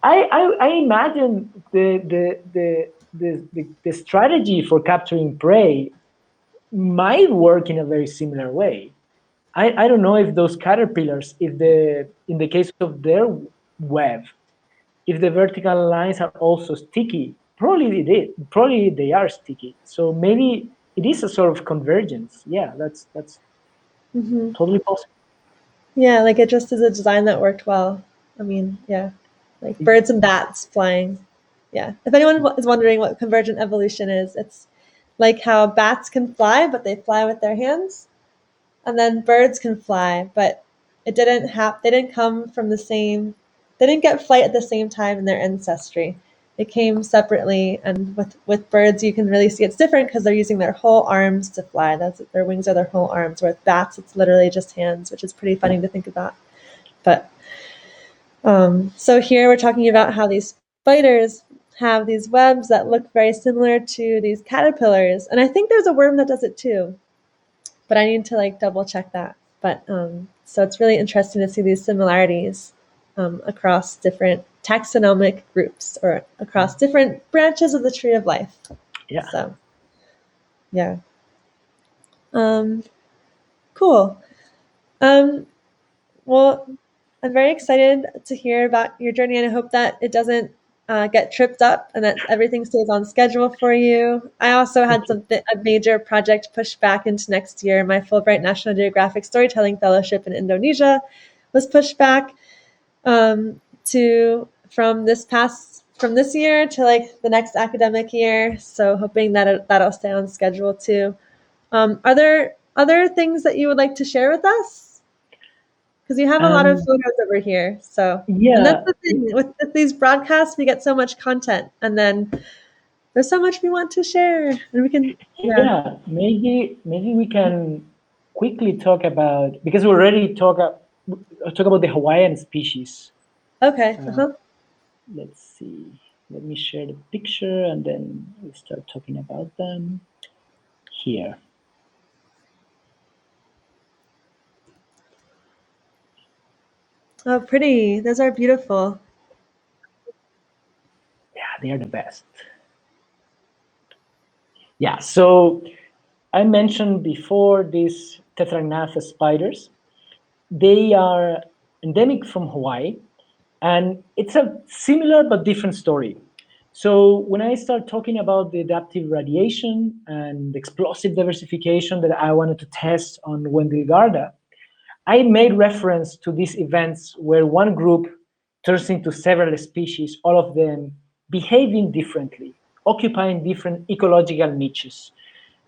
Speaker 2: I imagine the strategy for capturing prey might work in a very similar way. I don't know if those caterpillars, if in the case of their web, if the vertical lines are also sticky. Probably it is. Probably they are sticky. So maybe it is a sort of convergence. Yeah, that's
Speaker 1: Hmm.
Speaker 2: totally possible.
Speaker 1: Yeah, like it just is a design that worked well. I mean, yeah, like birds and bats flying. Yeah. If anyone is wondering what convergent evolution is, it's like how bats can fly, but they fly with their hands, and then birds can fly, but it didn't have. They didn't come from the same. They didn't get flight at the same time in their ancestry. It came separately, and with birds, you can really see it's different because they're using their whole arms to fly. That's their wings are their whole arms. Where with bats, it's literally just hands, which is pretty funny to think about. But so here we're talking about how these spiders have these webs that look very similar to these caterpillars, and I think there's a worm that does it too, but I need to like double check that. But so it's really interesting to see these similarities across different taxonomic groups or across different branches of the tree of life.
Speaker 2: Yeah.
Speaker 1: So yeah, um, cool. Um, Well, I'm very excited to hear about your journey, and I hope that it doesn't get tripped up and that everything stays on schedule for you. I also had a major project pushed back into next year. My Fulbright National Geographic Storytelling Fellowship in Indonesia was pushed back to from this year to like the next academic year. So hoping that that'll stay on schedule too. Are there other things that you would like to share with us? Because you have a lot of
Speaker 2: Um,
Speaker 1: photos over here. So, and that's
Speaker 2: yeah,
Speaker 1: the thing with these broadcasts, we get so much content, and then there's so much we want to share, and we can, yeah.
Speaker 2: yeah. Maybe we can quickly talk about, because we already talk about the Hawaiian species.
Speaker 1: Okay.
Speaker 2: Uh,
Speaker 1: Uh-huh.
Speaker 2: let's see. Let me share the picture and then we start talking about them here.
Speaker 1: Oh, pretty. Those are beautiful.
Speaker 2: Yeah, they are the best. Yeah, so I mentioned before these tetragnath spiders. They are endemic from Hawaii, and it's a similar but different story. So when I start talking about the adaptive radiation and explosive diversification that I wanted to test on Wendelgarda, I made reference to these events where one group turns into several species, all of them behaving differently, occupying different ecological niches.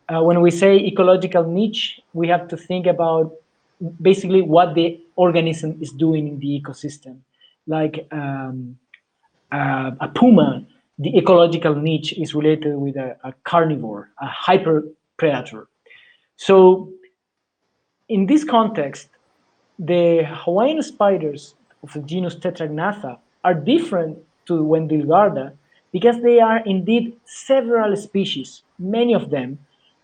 Speaker 2: When we say ecological niche, we have to think about basically what the organism is doing in the ecosystem. Like a puma, the ecological niche is related with a carnivore, a hyper predator. So in this context, the Hawaiian spiders of the genus Tetragnatha are different to Wendilgarda because they are indeed several species, many of them.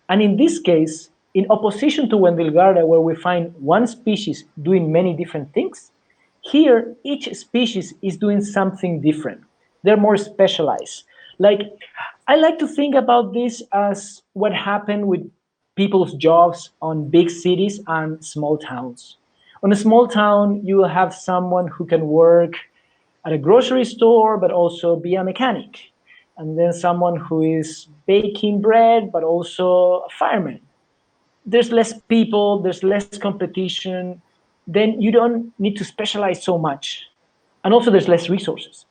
Speaker 2: And in this case, in opposition to Wendilgarda, where we find one species doing many different things, here each species is doing something different. They're more specialized. Like, I like to think about this as what happened with people's jobs on big cities and small towns. On a small town, you will have someone who can work at a grocery store, but also be a mechanic. And then someone who is baking bread, but also a fireman. There's less people, there's less competition. Then you don't need to specialize so much. And also, there's less resources.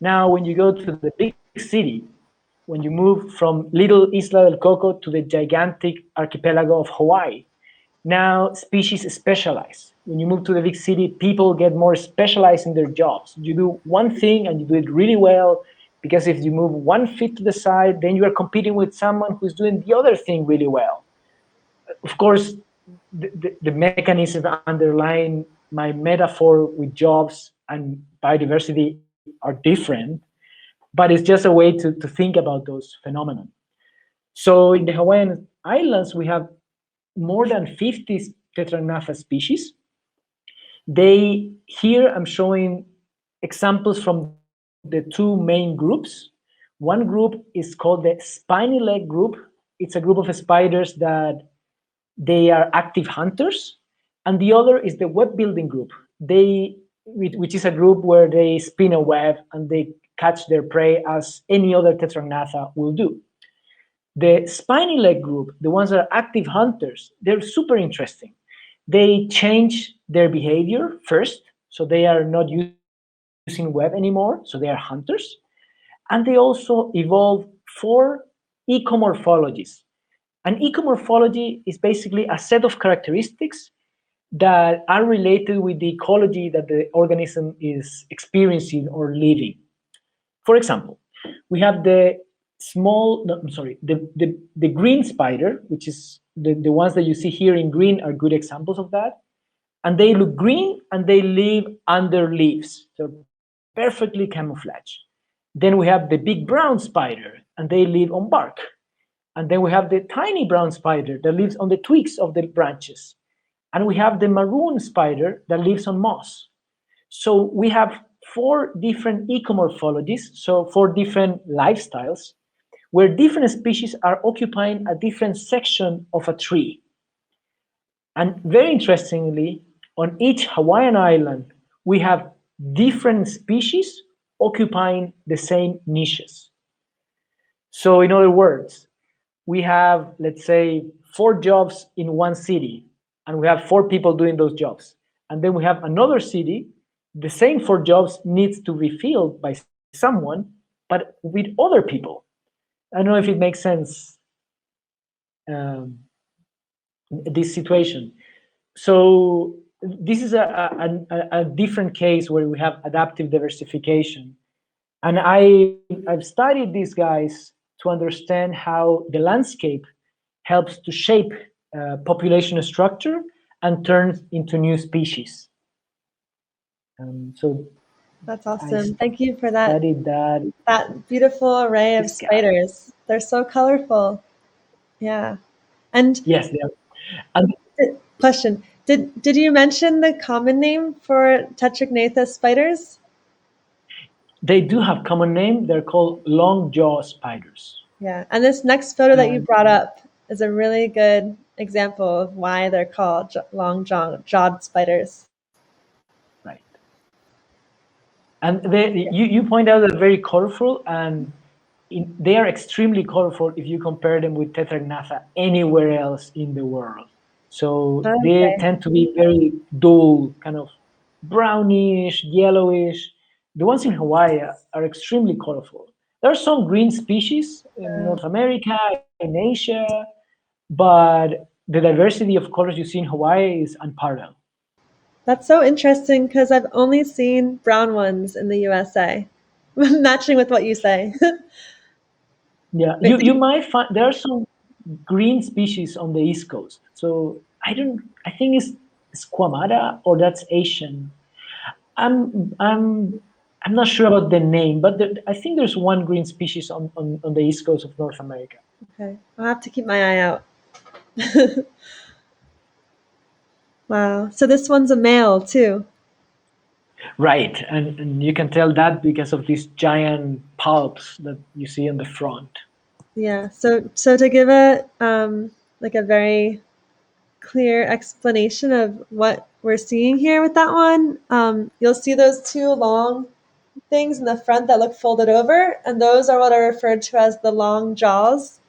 Speaker 2: Now, when you go to the big city, when you move from little Isla del Coco to the gigantic archipelago of Hawaii, now species specialize. When you move to the big city, people get more specialized in their jobs. You do one thing and you do it really well, because if you move 1 feet to the side, then you are competing with someone who's doing the other thing really well. Of course, the mechanism underlying my metaphor with jobs and biodiversity are different, but it's just a way to think about those phenomena. So in the Hawaiian Islands, we have more than 50 Tetragnatha species. Here I'm showing examples from the two main groups. One group is called the spiny leg group. It's a group of spiders that they are active hunters. And the other is the web building group, which is a group where they spin a web and they catch their prey as any other Tetragnatha will do. The spiny leg group, the ones that are active hunters, they're super interesting. They change their behavior first, so they are not using web anymore, so they are hunters. And they also evolve 4 ecomorphologies. An ecomorphology is basically a set of characteristics that are related with the ecology that the organism is experiencing or living. For example, we have the green spider, which is the ones that you see here in green are good examples of that. And they look green and they live under leaves. They're perfectly camouflaged. Then we have the big brown spider and they live on bark. And then we have the tiny brown spider that lives on the twigs of the branches. And we have the maroon spider that lives on moss. So we have 4 different ecomorphologies, so 4 different lifestyles, where different species are occupying a different section of a tree. And very interestingly, on each Hawaiian island, we have different species occupying the same niches. So in other words, we have, let's say, 4 jobs in one city, and we have 4 people doing those jobs. And then we have another city, the same 4 jobs needs to be filled by someone, but with other people. I don't know if it makes sense, this situation. So this is a different case where we have adaptive diversification. And I've studied these guys to understand how the landscape helps to shape population structure and turns into new species. So
Speaker 1: that's awesome. Thank you for that.
Speaker 2: That
Speaker 1: beautiful array of spiders. They're so colorful. Yeah. And
Speaker 2: yes, they are. And
Speaker 1: question: Did you mention the common name for Tetragnatha spiders?
Speaker 2: They do have common name. They're called long jaw spiders.
Speaker 1: Yeah, and this next photo that you brought up is a really good example of why they're called long-jawed spiders.
Speaker 2: Right. And you point out that they're very colorful, and they are extremely colorful if you compare them with Tetragnatha anywhere else in the world. So they tend to be very dull, kind of brownish, yellowish. The ones in Hawaii are extremely colorful. There are some green species in North America, in Asia, but the diversity of colors you see in Hawaii is unparalleled.
Speaker 1: That's so interesting because I've only seen brown ones in the USA, matching with what you say.
Speaker 2: Yeah, you might find there are some green species on the East Coast. So I think it's Squamata, or that's Asian. I'm not sure about the name, but I think there's one green species on the East Coast of North America.
Speaker 1: Okay, I'll have to keep my eye out. Wow. So this one's a male too.
Speaker 2: Right, and you can tell that because of these giant palps that you see on the front.
Speaker 1: Yeah. So to give a like a very clear explanation of what we're seeing here with that one, you'll see those two long things in the front that look folded over, and those are what are referred to as the long jaws.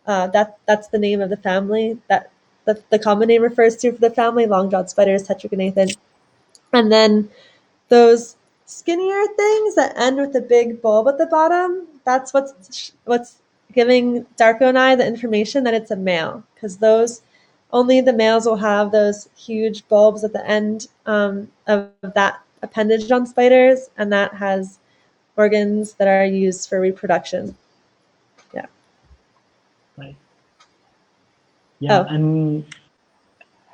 Speaker 1: That's the name of the family that the common name refers to for the family, long-jawed spiders, tetragonathan. And then those skinnier things that end with a big bulb at the bottom, that's what's giving Darko and I the information that it's a male, because those only the males will have those huge bulbs at the end of that appendage on spiders, and that has organs that are used for reproduction. Yeah.
Speaker 2: Right. Yeah,
Speaker 1: Oh,
Speaker 2: and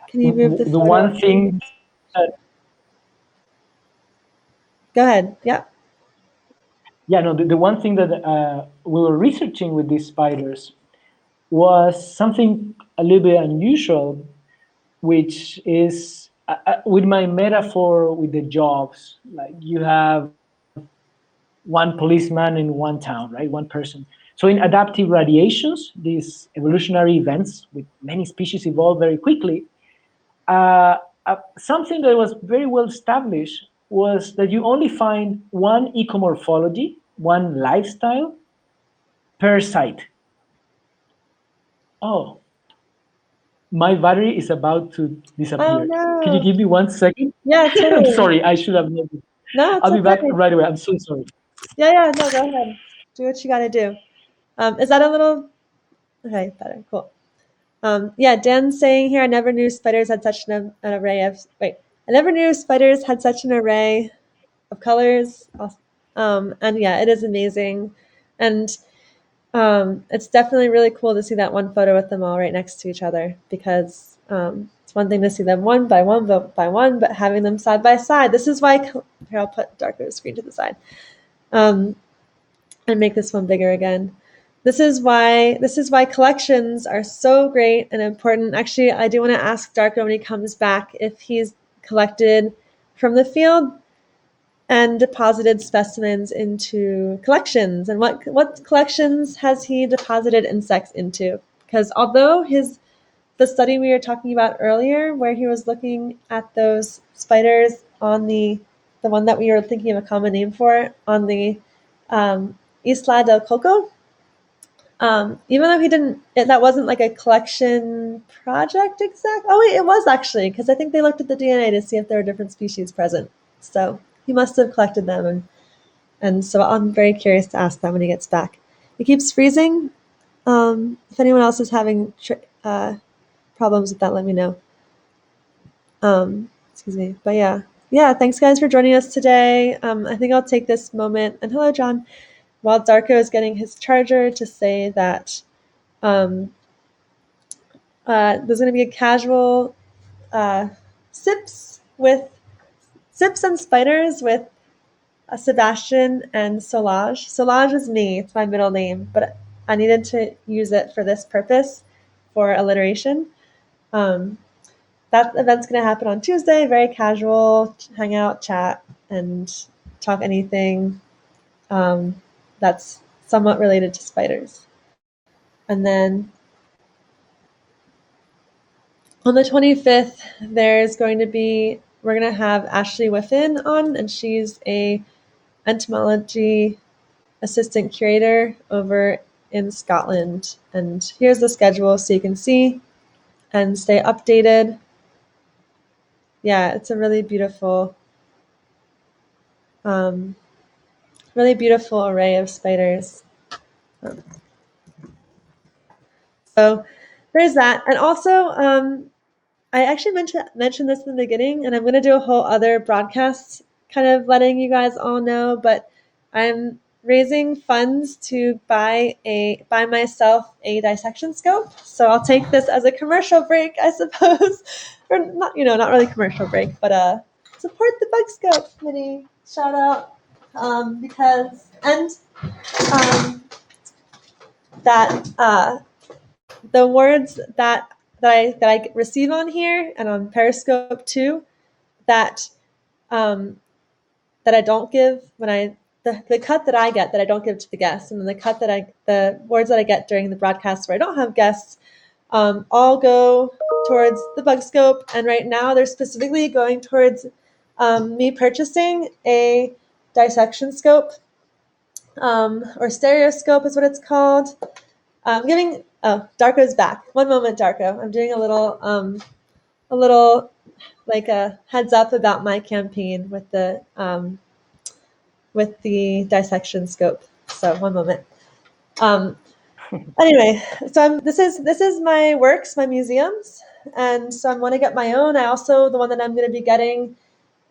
Speaker 1: can you move the
Speaker 2: the
Speaker 1: photo?
Speaker 2: one thing that,
Speaker 1: Go ahead. Yeah.
Speaker 2: yeah, no, the one thing that we were researching with these spiders was something a little bit unusual, which is with my metaphor with the jobs. Like you have one policeman in one town, right? One person. So in adaptive radiations, these evolutionary events with many species evolve very quickly. Something that was very well established was that you only find one ecomorphology, one lifestyle per site. Oh, my battery is about to
Speaker 1: Oh
Speaker 2: disappear. Can you
Speaker 1: no.
Speaker 2: give me 1 second?
Speaker 1: Yeah,
Speaker 2: I'm
Speaker 1: totally.
Speaker 2: sorry, I should have known.
Speaker 1: No, it's
Speaker 2: I'll be back
Speaker 1: okay.
Speaker 2: right away. I'm so sorry.
Speaker 1: Yeah, no, go ahead. Do what you gotta do. Is that a little okay, better, cool. Yeah, Dan's saying here, I never knew spiders had such an array of I never knew spiders had such an array of colors. And yeah, it is amazing. And it's definitely really cool to see that one photo with them all right next to each other, because it's one thing to see them one by one, but having them side by side. This is why, here, I'll put Darko's screen to the side and make this one bigger again. This is why collections are so great and important. Actually, I do want to ask Darko when he comes back if he's collected from the field and deposited specimens into collections, and what collections has he deposited insects into. Because although the study we were talking about earlier, where he was looking at those spiders on the one that we were thinking of a common name for, on the Isla de Coco, even though he didn't, that wasn't like a collection project exact. Oh wait, it was actually, because I think they looked at the DNA to see if there were different species present. So he must have collected them, and so I'm very curious to ask that when he gets back. It keeps freezing. If anyone else is having problems with that, let me know. Excuse me. But yeah. Thanks guys for joining us today. I think I'll take this moment, and hello John, while Darko is getting his charger, to say that um, there's going to be a casual uh, sips and spiders with Sebastian and Solange. Solange is me; it's my middle name, but I needed to use it for this purpose, for alliteration. Um, that event's going to happen on Tuesday. Very casual, hang out, chat, and talk anything that's somewhat related to spiders. And then on the 25th, we're going to have Ashley Whiffen on, and she's a entomology assistant curator over in Scotland. And here's the schedule so you can see and stay updated. Yeah, it's a really beautiful array of spiders. So there's that. And also, I actually mentioned this in the beginning, and I'm going to do a whole other broadcast kind of letting you guys all know, but I'm raising funds to buy myself a dissection scope. So I'll take this as a commercial break, I suppose, or not, not really commercial break, but support the Bug Scope committee. Shout out, because that the awards that I receive on here and on Periscope too, that that I don't give when the cut that I get that I don't give to the guests, and then the awards that I get during the broadcasts where I don't have guests, all go towards the Bug Scope. And right now they're specifically going towards me purchasing a dissection scope, or stereoscope is what it's called. Darko's back. One moment, Darko. I'm doing a little like a heads up about my campaign with the dissection scope. So one moment. Anyway, so this is my works, my museums, and so I want to get my own. The one that I'm going to be getting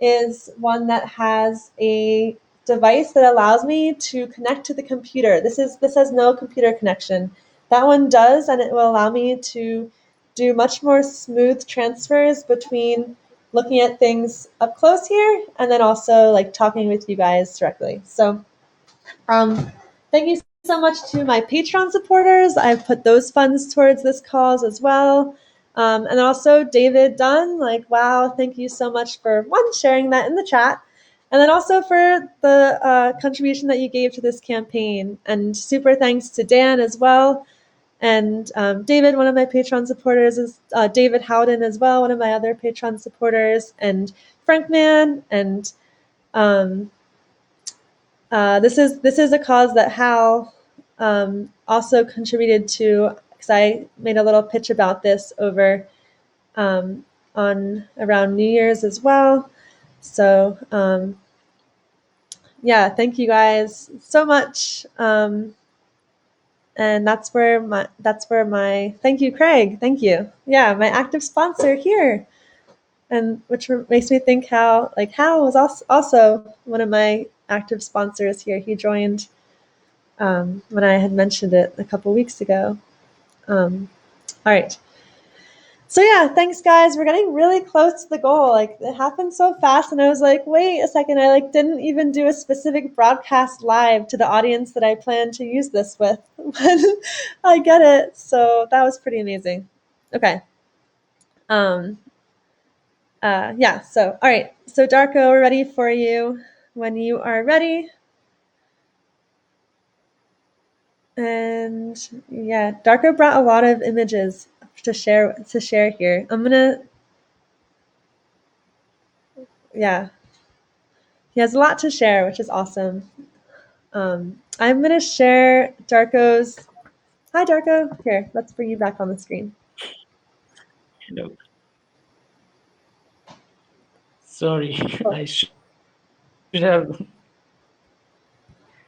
Speaker 1: is one that has a device that allows me to connect to the computer. This has no computer connection. That one does, and it will allow me to do much more smooth transfers between looking at things up close here and then also like talking with you guys directly. So thank you so much to my Patreon supporters. I've put those funds towards this cause as well. And also David Dunn, wow, thank you so much for sharing that in the chat. And then also for the contribution that you gave to this campaign. And super thanks to Dan as well. And David, one of my Patreon supporters, is David Howden as well, one of my other Patreon supporters, and Frankman. And this is a cause that Hal also contributed to, because I made a little pitch about this over on around New Year's as well. So yeah, thank you guys so much. And that's where my thank you, Craig. Thank you. Yeah, my active sponsor here, and which makes me think Hal was also one of my active sponsors here. He joined when I had mentioned it a couple weeks ago. All right. So yeah, thanks guys. We're getting really close to the goal. It happened so fast, and I was like, wait a second, I didn't even do a specific broadcast live to the audience that I plan to use this with. But I get it. So that was pretty amazing. Okay. Yeah, so all right. So Darko, we're ready for you when you are ready. And yeah, Darko brought a lot of images to share here. Yeah, he has a lot to share, which is awesome. I'm gonna share Darko's. Hi, Darko. Here, let's bring you back on the screen.
Speaker 2: Hello. Sorry, I should have.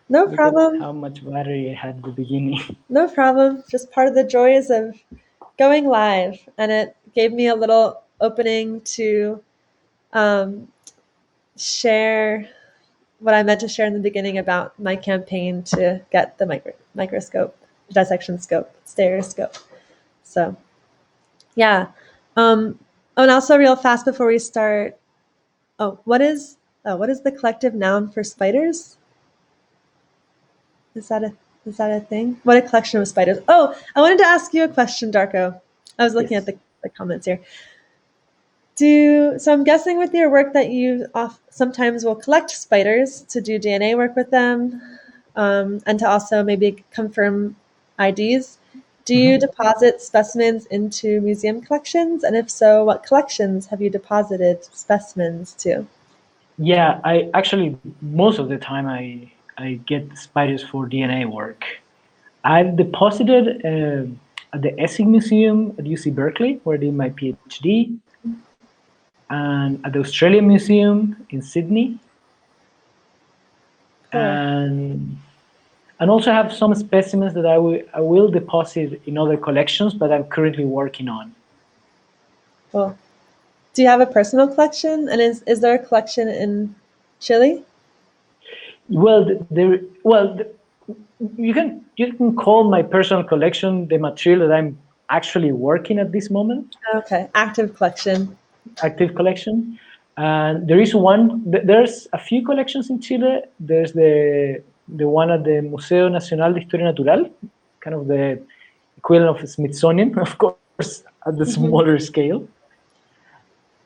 Speaker 1: No problem.
Speaker 2: How much battery I had at the beginning.
Speaker 1: No problem. Just part of the joys of going live, and it gave me a little opening to share what I meant to share in the beginning about my campaign to get the microscope, dissection scope, stereoscope. So, yeah. And also, real fast before we start, what is the collective noun for spiders? Is that a thing? What a collection of spiders. Oh, I wanted to ask you a question, Darko. I was looking at the comments here. So I'm guessing with your work that you sometimes will collect spiders to do DNA work with them, and to also maybe confirm IDs. Do you deposit specimens into museum collections? And if so, what collections have you deposited specimens to?
Speaker 2: Yeah, I actually, most of the time I get spiders for DNA work. I've deposited at the Essex Museum at UC Berkeley, where I did my PhD, and at the Australian Museum in Sydney.
Speaker 1: Cool.
Speaker 2: And And also have some specimens that I will deposit in other collections, but I'm currently working on.
Speaker 1: Cool. Do you have a personal collection? And is there a collection in Chile?
Speaker 2: Well, you can call my personal collection the material that I'm actually working at this moment.
Speaker 1: Okay, active collection.
Speaker 2: Active collection. And there is one. There's a few collections in Chile. There's the one at the Museo Nacional de Historia Natural, kind of the equivalent of Smithsonian, of course, at the smaller scale.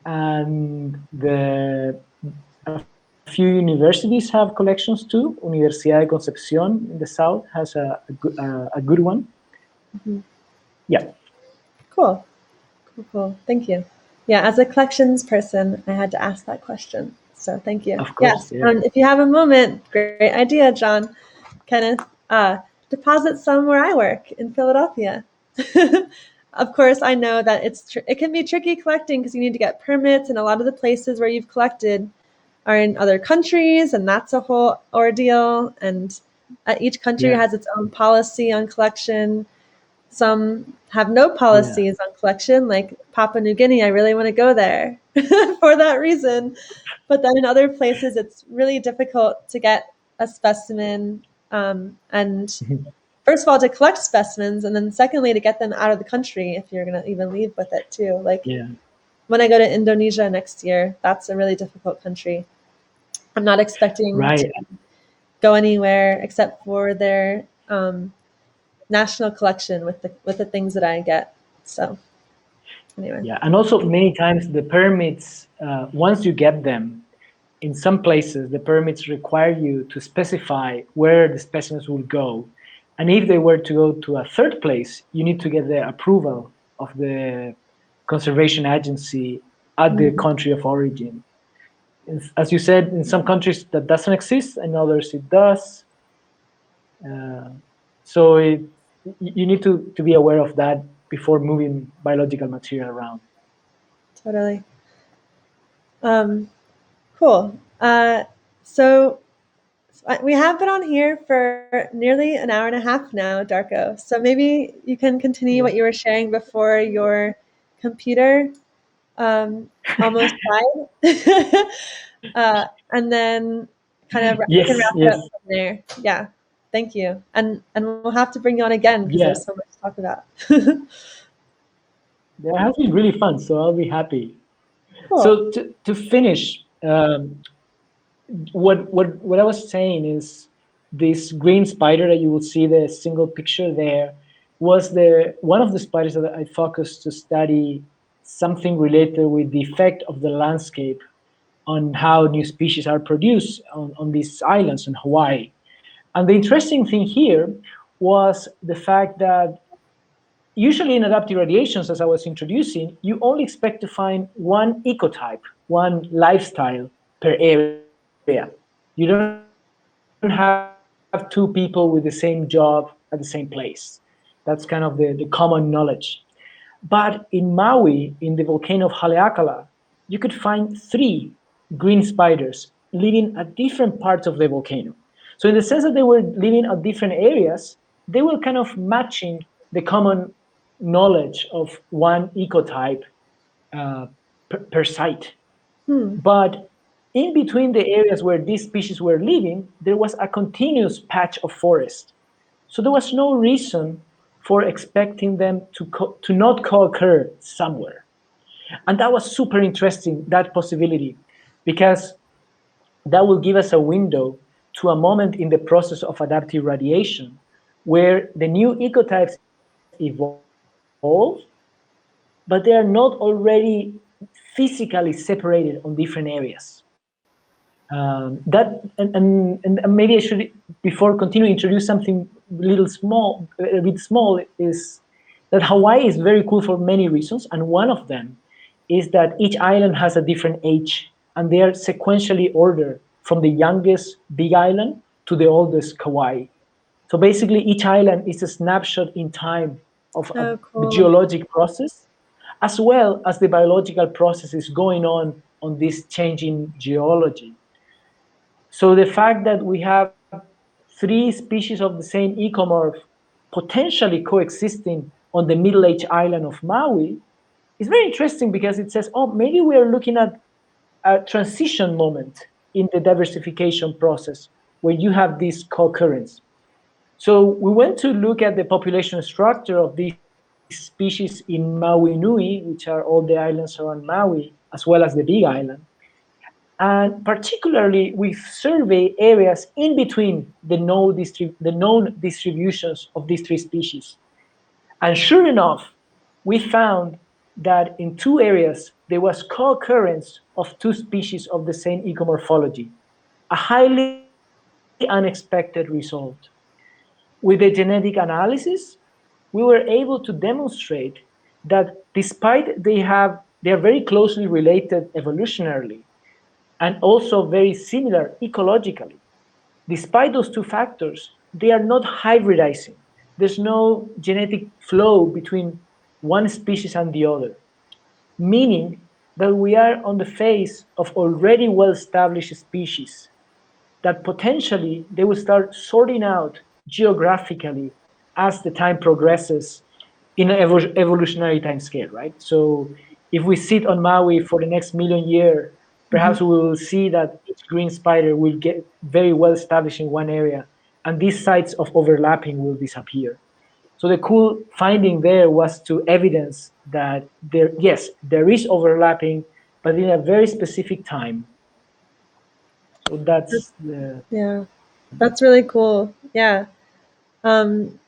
Speaker 2: And a few universities have collections too. Universidad de Concepción in the south has a good one. Yeah.
Speaker 1: Cool. Cool. Thank you. Yeah, as a collections person, I had to ask that question. So thank you.
Speaker 2: Of course.
Speaker 1: Yes.
Speaker 2: Yeah.
Speaker 1: If you have a moment, great idea, John. Kind of deposit some where I work in Philadelphia. Of course, I know that it can be tricky collecting because you need to get permits, and a lot of the places where you've collected are in other countries, and that's a whole ordeal. And each country has its own policy on collection. Some have no policies on collection, like Papua New Guinea. I really want to go there for that reason. But then in other places, it's really difficult to get a specimen. And first of all, to collect specimens, and then secondly, to get them out of the country if you're going to even leave with it too. Like when I go to Indonesia next year, that's a really difficult country. I'm not expecting to go anywhere except for their national collection with the things that I get. So anyway.
Speaker 2: Yeah, and also many times the permits, once you get them, in some places the permits require you to specify where the specimens will go. And if they were to go to a third place, you need to get the approval of the conservation agency at the country of origin. As you said, in some countries that doesn't exist, in others it does. So you need to be aware of that before moving biological material around.
Speaker 1: Totally. Cool. So we have been on here for nearly an hour and a half now, Darko. So maybe you can continue what you were sharing before your computer almost died. And then kind of we can wrap it up from there. Yeah. Thank you. And we'll have to bring you on again because there's so much to talk about.
Speaker 2: That has been really fun, so I'll be happy.
Speaker 1: Cool.
Speaker 2: So to finish, what I was saying is this green spider that you will see the single picture there was one of the spiders that I focused to study something related with the effect of the landscape on how new species are produced on these islands in Hawaii. And the interesting thing here was the fact that usually in adaptive radiations, as I was introducing, you only expect to find one ecotype, one lifestyle per area. You don't have two people with the same job at the same place. That's kind of the common knowledge. But in Maui, in the volcano of Haleakala, you could find 3 green spiders living at different parts of the volcano. So in the sense that they were living at different areas, they were kind of matching the common knowledge of one ecotype per site. But in between the areas where these species were living, there was a continuous patch of forest. So there was no reason for expecting them to not co-occur somewhere. And that was super interesting, that possibility, because that will give us a window to a moment in the process of adaptive radiation where the new ecotypes evolve, but they are not already physically separated on different areas. And maybe I should, before continuing, introduce something a bit small, is that Hawaii is very cool for many reasons, and one of them is that each island has a different age, and they are sequentially ordered from the youngest Big Island to the oldest Kauai. So basically, each island is a snapshot in time of the geologic process, as well as the biological processes going on this changing geology. So the fact that we have three species of the same ecomorph potentially coexisting on the middle-aged island of Maui is very interesting because it says, oh, maybe we are looking at a transition moment in the diversification process where you have this co-occurrence. So we went to look at the population structure of these species in Maui Nui, which are all the islands around Maui, as well as the Big Island. And particularly, we survey areas in between the known distributions of these three species. And sure enough, we found that in two areas, there was co-occurrence of two species of the same ecomorphology, a highly unexpected result. With the genetic analysis, we were able to demonstrate that despite they are very closely related evolutionarily and also very similar ecologically, despite those two factors, they are not hybridizing. There's no genetic flow between one species and the other, meaning that we are on the face of already well-established species that potentially they will start sorting out geographically as the time progresses in an evolutionary time scale, right? So if we sit on Maui for the next million years, perhaps we will see that each green spider will get very well established in one area, and these sites of overlapping will disappear. So the cool finding there was to evidence that yes, there is overlapping, but in a very specific time. So that's the
Speaker 1: Yeah, that's really cool. Yeah. Um,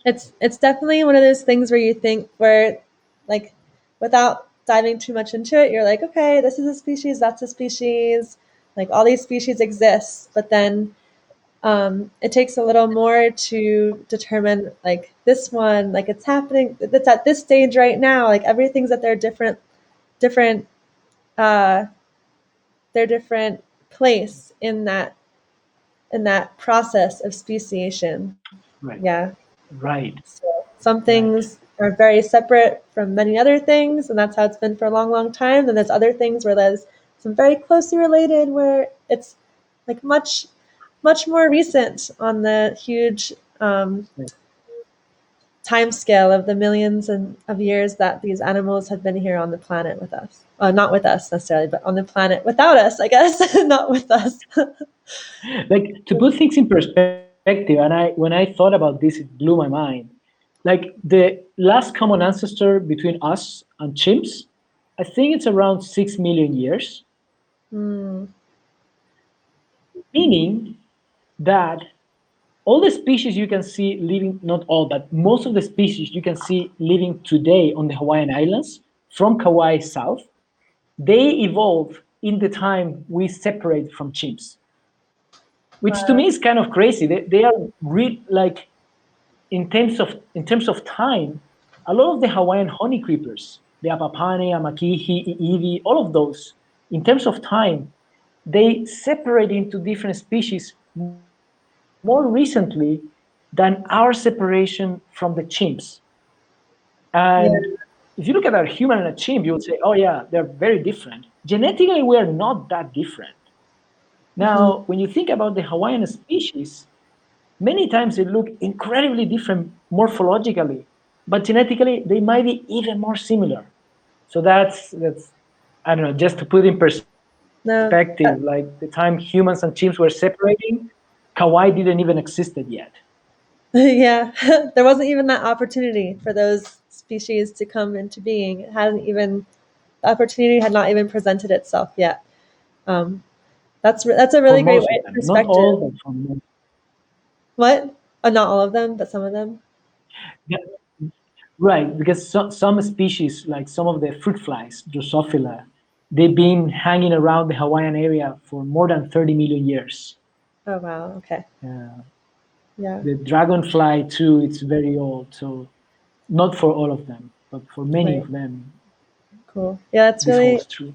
Speaker 1: it's definitely one of those things where you think where like without diving too much into it, you're like, okay, this is a species, that's a species, like all these species exist, but then it takes a little more to determine like this one, like it's happening, it's at this stage right now, like everything's at their different uh their different place in that process of speciation.
Speaker 2: right,
Speaker 1: Yeah.
Speaker 2: right,
Speaker 1: So some
Speaker 2: right.
Speaker 1: things are very separate from many other things, and that's how it's been for a long, long time. Then there's other things where there's some very closely related, where it's like much more recent on the huge time scale of the millions of years that these animals have been here on the planet with us. Not with us necessarily, but on the planet without us, I guess. Not with us.
Speaker 2: Like to put things in perspective, and when I thought about this, it blew my mind. Like the last common ancestor between us and chimps, I think it's around 6 million years, meaning that all the species you can see living, not all, but most of the species you can see living today on the Hawaiian Islands from Kauai south, they evolved in the time we separate from chimps, which to me is kind of crazy. They are like in terms of time, a lot of the Hawaiian honey creepers, the Apapane, Amakihi, Iiwi, all of those, in terms of time, they separate into different species more recently than our separation from the chimps.
Speaker 1: Yeah.
Speaker 2: And if you look at a human and a chimp, you would say, oh yeah, they're very different. Genetically, we are not that different.
Speaker 1: Mhm.
Speaker 2: Now, when you think about the Hawaiian species, many times they look incredibly different morphologically, but genetically they might be even more similar. So that's I don't know, just to put in perspective,
Speaker 1: No.
Speaker 2: like the time humans and chimps were separating, Kauai didn't even existed yet.
Speaker 1: Yeah, there wasn't even that opportunity for those species to come into being. It hadn't even the opportunity had not even presented itself yet. Um, that's a
Speaker 2: For
Speaker 1: really great
Speaker 2: most of them, not
Speaker 1: perspective.
Speaker 2: all, but for most.
Speaker 1: What? Not all of them, but some of them.
Speaker 2: Yeah, right, because some species, like some of the fruit flies, Drosophila, they've been hanging around the Hawaiian area for more than 30 million years.
Speaker 1: Oh wow. Okay.
Speaker 2: Uh,
Speaker 1: Yeah.
Speaker 2: the dragonfly too, it's very old. So not for all of them, but for many
Speaker 1: Right.
Speaker 2: of them,
Speaker 1: Cool. Yeah, that's
Speaker 2: this
Speaker 1: really
Speaker 2: holds true.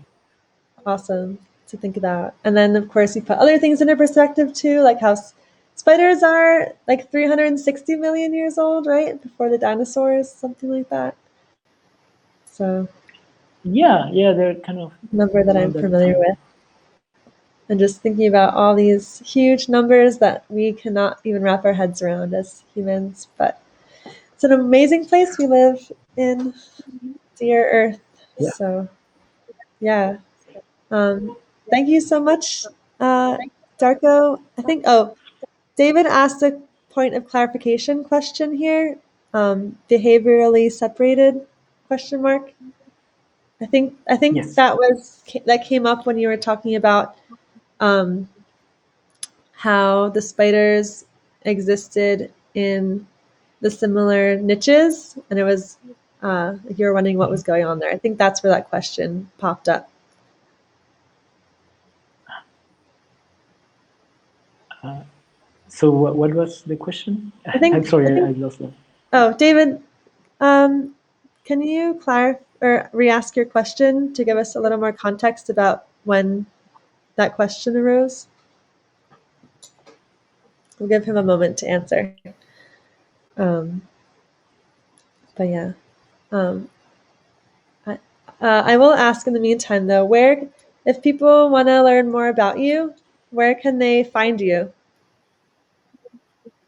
Speaker 1: awesome to think about. And then of course you put other things into perspective too, like how spiders are like 360 million years old, right? Before the dinosaurs, something like that. So
Speaker 2: Yeah, they're kind of
Speaker 1: number that I'm
Speaker 2: around that
Speaker 1: familiar
Speaker 2: time.
Speaker 1: with. and just thinking about all these huge numbers that we cannot even wrap our heads around as humans. But it's an amazing place we live in, dear Earth.
Speaker 2: Yeah.
Speaker 1: So, yeah. Thank you so much, Darko. I think, oh, David asked a point of clarification question here. Behaviorally separated question mark. I think
Speaker 2: Yes.
Speaker 1: that came up when you were talking about um, how the spiders existed in the similar niches, and it was like you were wondering what was going on there. I think that's where that question popped up.
Speaker 2: So what was the question?
Speaker 1: I
Speaker 2: I'm
Speaker 1: think I
Speaker 2: sorry, I
Speaker 1: think.
Speaker 2: lost that.
Speaker 1: Oh, David, um, can you clarify or re-ask your question to give us a little more context about when that question arose? We'll give him a moment to answer. Um, but yeah, um, I, I will ask in the meantime though, where, if people want to learn more about you, where can they find you?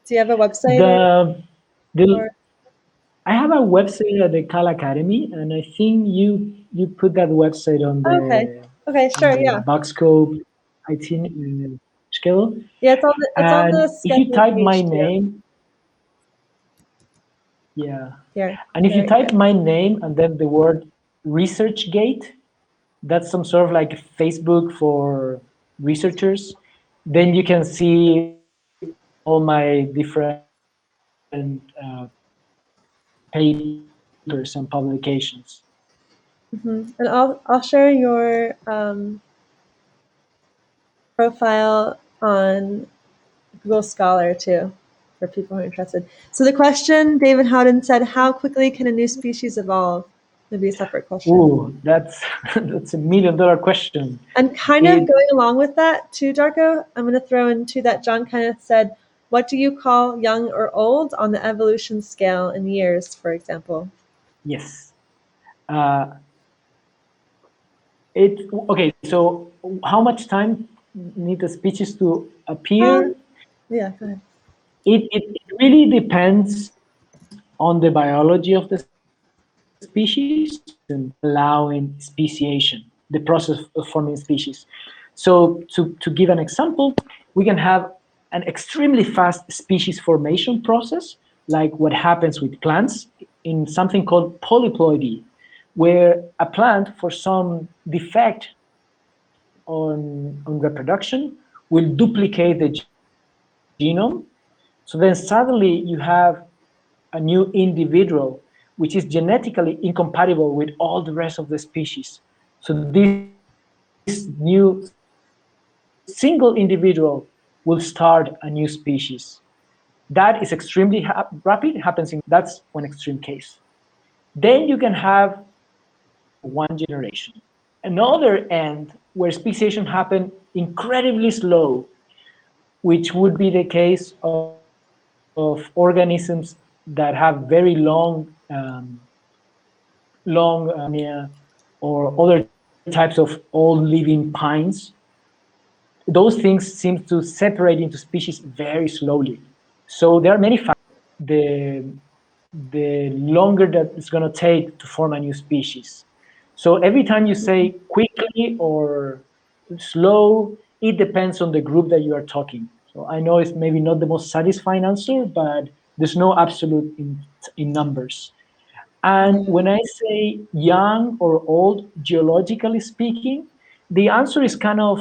Speaker 1: Do you have a website
Speaker 2: The the
Speaker 1: or
Speaker 2: I have a website at the Cal Academy, and I think you put that website
Speaker 1: oh, okay. Okay,
Speaker 2: on
Speaker 1: sure,
Speaker 2: the
Speaker 1: yeah.
Speaker 2: Boxscope 18 schedule.
Speaker 1: Yeah, it's on the
Speaker 2: And if you
Speaker 1: schedule
Speaker 2: type my
Speaker 1: page too.
Speaker 2: name, yeah,
Speaker 1: Here,
Speaker 2: and if you
Speaker 1: there we
Speaker 2: type
Speaker 1: go.
Speaker 2: my name and then the word ResearchGate, that's some sort of like Facebook for researchers, then you can see all my different papers and publications.
Speaker 1: And I'll share your profile on Google Scholar too, for people who are interested. So the question David Howden said, "How quickly can a new species evolve?" Maybe a separate question.
Speaker 2: Ooh, that's that's $1 million question.
Speaker 1: And kind of
Speaker 2: It
Speaker 1: going along with that too, Darko, I'm going to throw into that John kind of said, "What do you call young or old on the evolution scale in years, for example?"
Speaker 2: Yes. Uh, it okay. So how much time need the species to appear?
Speaker 1: Yeah, go ahead.
Speaker 2: It really depends on the biology of the species and allowing speciation, the process of forming species. So to give an example, we can have an extremely fast species formation process, like what happens with plants in something called polyploidy, where a plant, for some defect on reproduction, will duplicate the genome. So then suddenly you have a new individual which is genetically incompatible with all the rest of the species. So this new single individual will start a new species. That is extremely rapid, happens in that's one extreme case. Then you can have one generation. Another end where speciation happen incredibly slow, which would be the case of organisms that have very long or other types of all living pines. Those things seem to separate into species very slowly. So there are many factors. The longer that it's going to take to form a new species. So every time you say quickly or slow, it depends on the group that you are talking. So I know it's maybe not the most satisfying answer, but there's no absolute in numbers. And
Speaker 1: Yeah.
Speaker 2: when I say young or old, geologically speaking, the answer is kind of,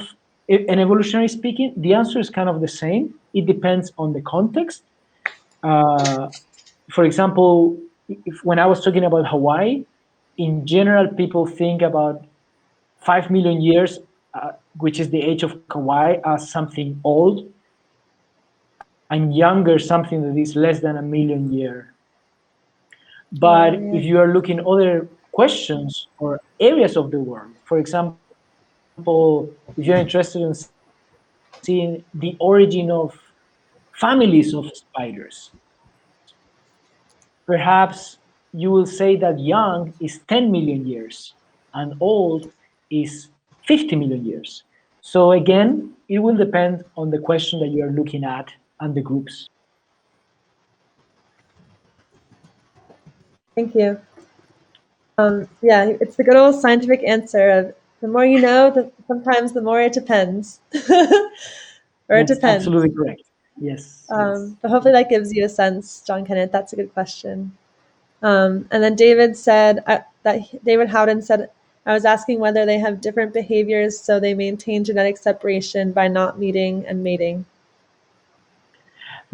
Speaker 2: and evolutionary speaking, the answer is kind of the same. It depends on the context. Uh, for example, when I was talking about Hawaii, in general, people think about 5 million years, which is the age of Hawaii, as something old, and younger, something that is less than a million year.
Speaker 1: Oh,
Speaker 2: But
Speaker 1: yeah.
Speaker 2: if you are looking other questions or areas of the world, for example, if you're interested in seeing the origin of families of spiders, perhaps you will say that young is 10 million years and old is 50 million years. So again, it will depend on the question that you are looking at and the groups.
Speaker 1: Thank you. Yeah, it's the good old scientific answer of the more you know, sometimes the more it depends. Or it
Speaker 2: That's
Speaker 1: depends.
Speaker 2: absolutely correct. Yes.
Speaker 1: But hopefully that gives you a sense, John Kenneth. That's a good question. And then David said David Howden said, I was asking whether they have different behaviors so they maintain genetic separation by not meeting and mating.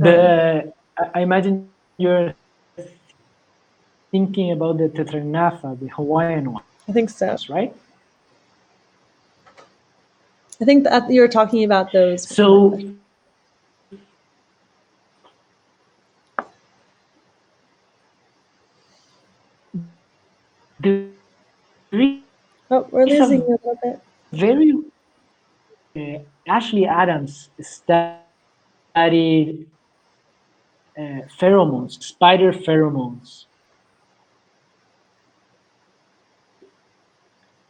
Speaker 2: I imagine you're thinking about the Tetragnathus, the Hawaiian ones,
Speaker 1: I think so.
Speaker 2: right?
Speaker 1: I think that you were talking about those.
Speaker 2: So there
Speaker 1: oh, we're
Speaker 2: is
Speaker 1: losing
Speaker 2: a
Speaker 1: you a little bit.
Speaker 2: very Ashley Adams studied pheromones, spider pheromones.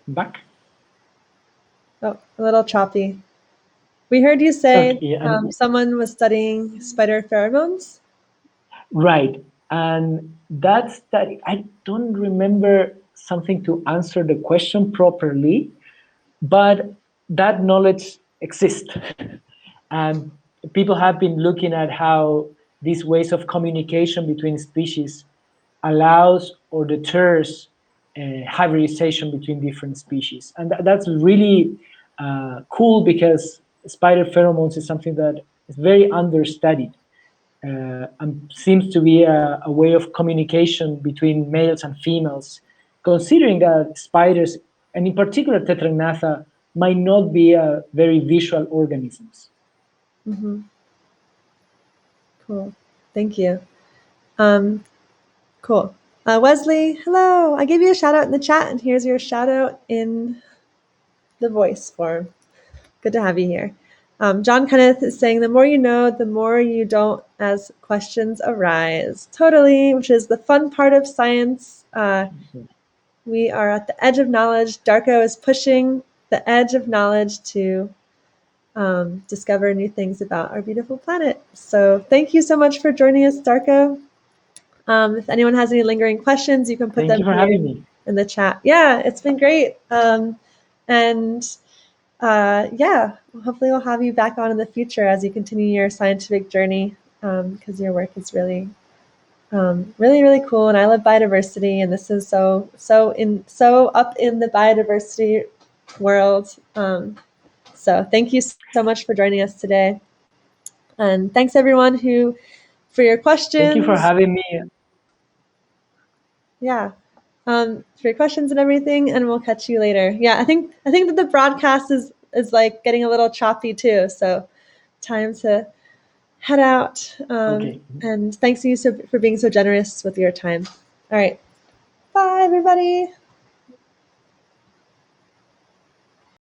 Speaker 2: Back?
Speaker 1: Oh, a little choppy. We heard you say
Speaker 2: Okay,
Speaker 1: someone was studying spider pheromones.
Speaker 2: Right. And that study, I don't remember something to answer the question properly, but that knowledge exists. And people have been looking at how these ways of communication between species allows or deters hybridization between different species. And that's really cool because spider pheromones is something that is very understudied and seems to be a way of communication between males and females, considering that spiders, and in particular Tetragnatha, might not be very visual organisms.
Speaker 1: Mm-hmm. Cool. Thank you. Cool. Wesley, hello. I gave you a shout out in the chat, and here's your shout out in the voice form. Good to have you here. John Kenneth is saying, the more you know, the more you don't as questions arise. Totally, which is the fun part of science. We are at the edge of knowledge. Darko is pushing the edge of knowledge to discover new things about our beautiful planet. So thank you so much for joining us, Darko. If anyone has any lingering questions, you can put
Speaker 2: Thank
Speaker 1: them
Speaker 2: you for
Speaker 1: here
Speaker 2: having me.
Speaker 1: in the chat. Yeah, it's been great. Yeah, hopefully we'll have you back on in the future as you continue your scientific journey, because your work is really, really cool. And I love biodiversity, and this is so up in the biodiversity world. So thank you so much for joining us today, and thanks everyone for your questions.
Speaker 2: Thank you for having me.
Speaker 1: Yeah. For your questions and everything, and we'll catch you later. Yeah, I think that the broadcast is like getting a little choppy too. So time to head out.
Speaker 2: Okay.
Speaker 1: And thanks to you for being so generous with your time. All right. Bye, everybody.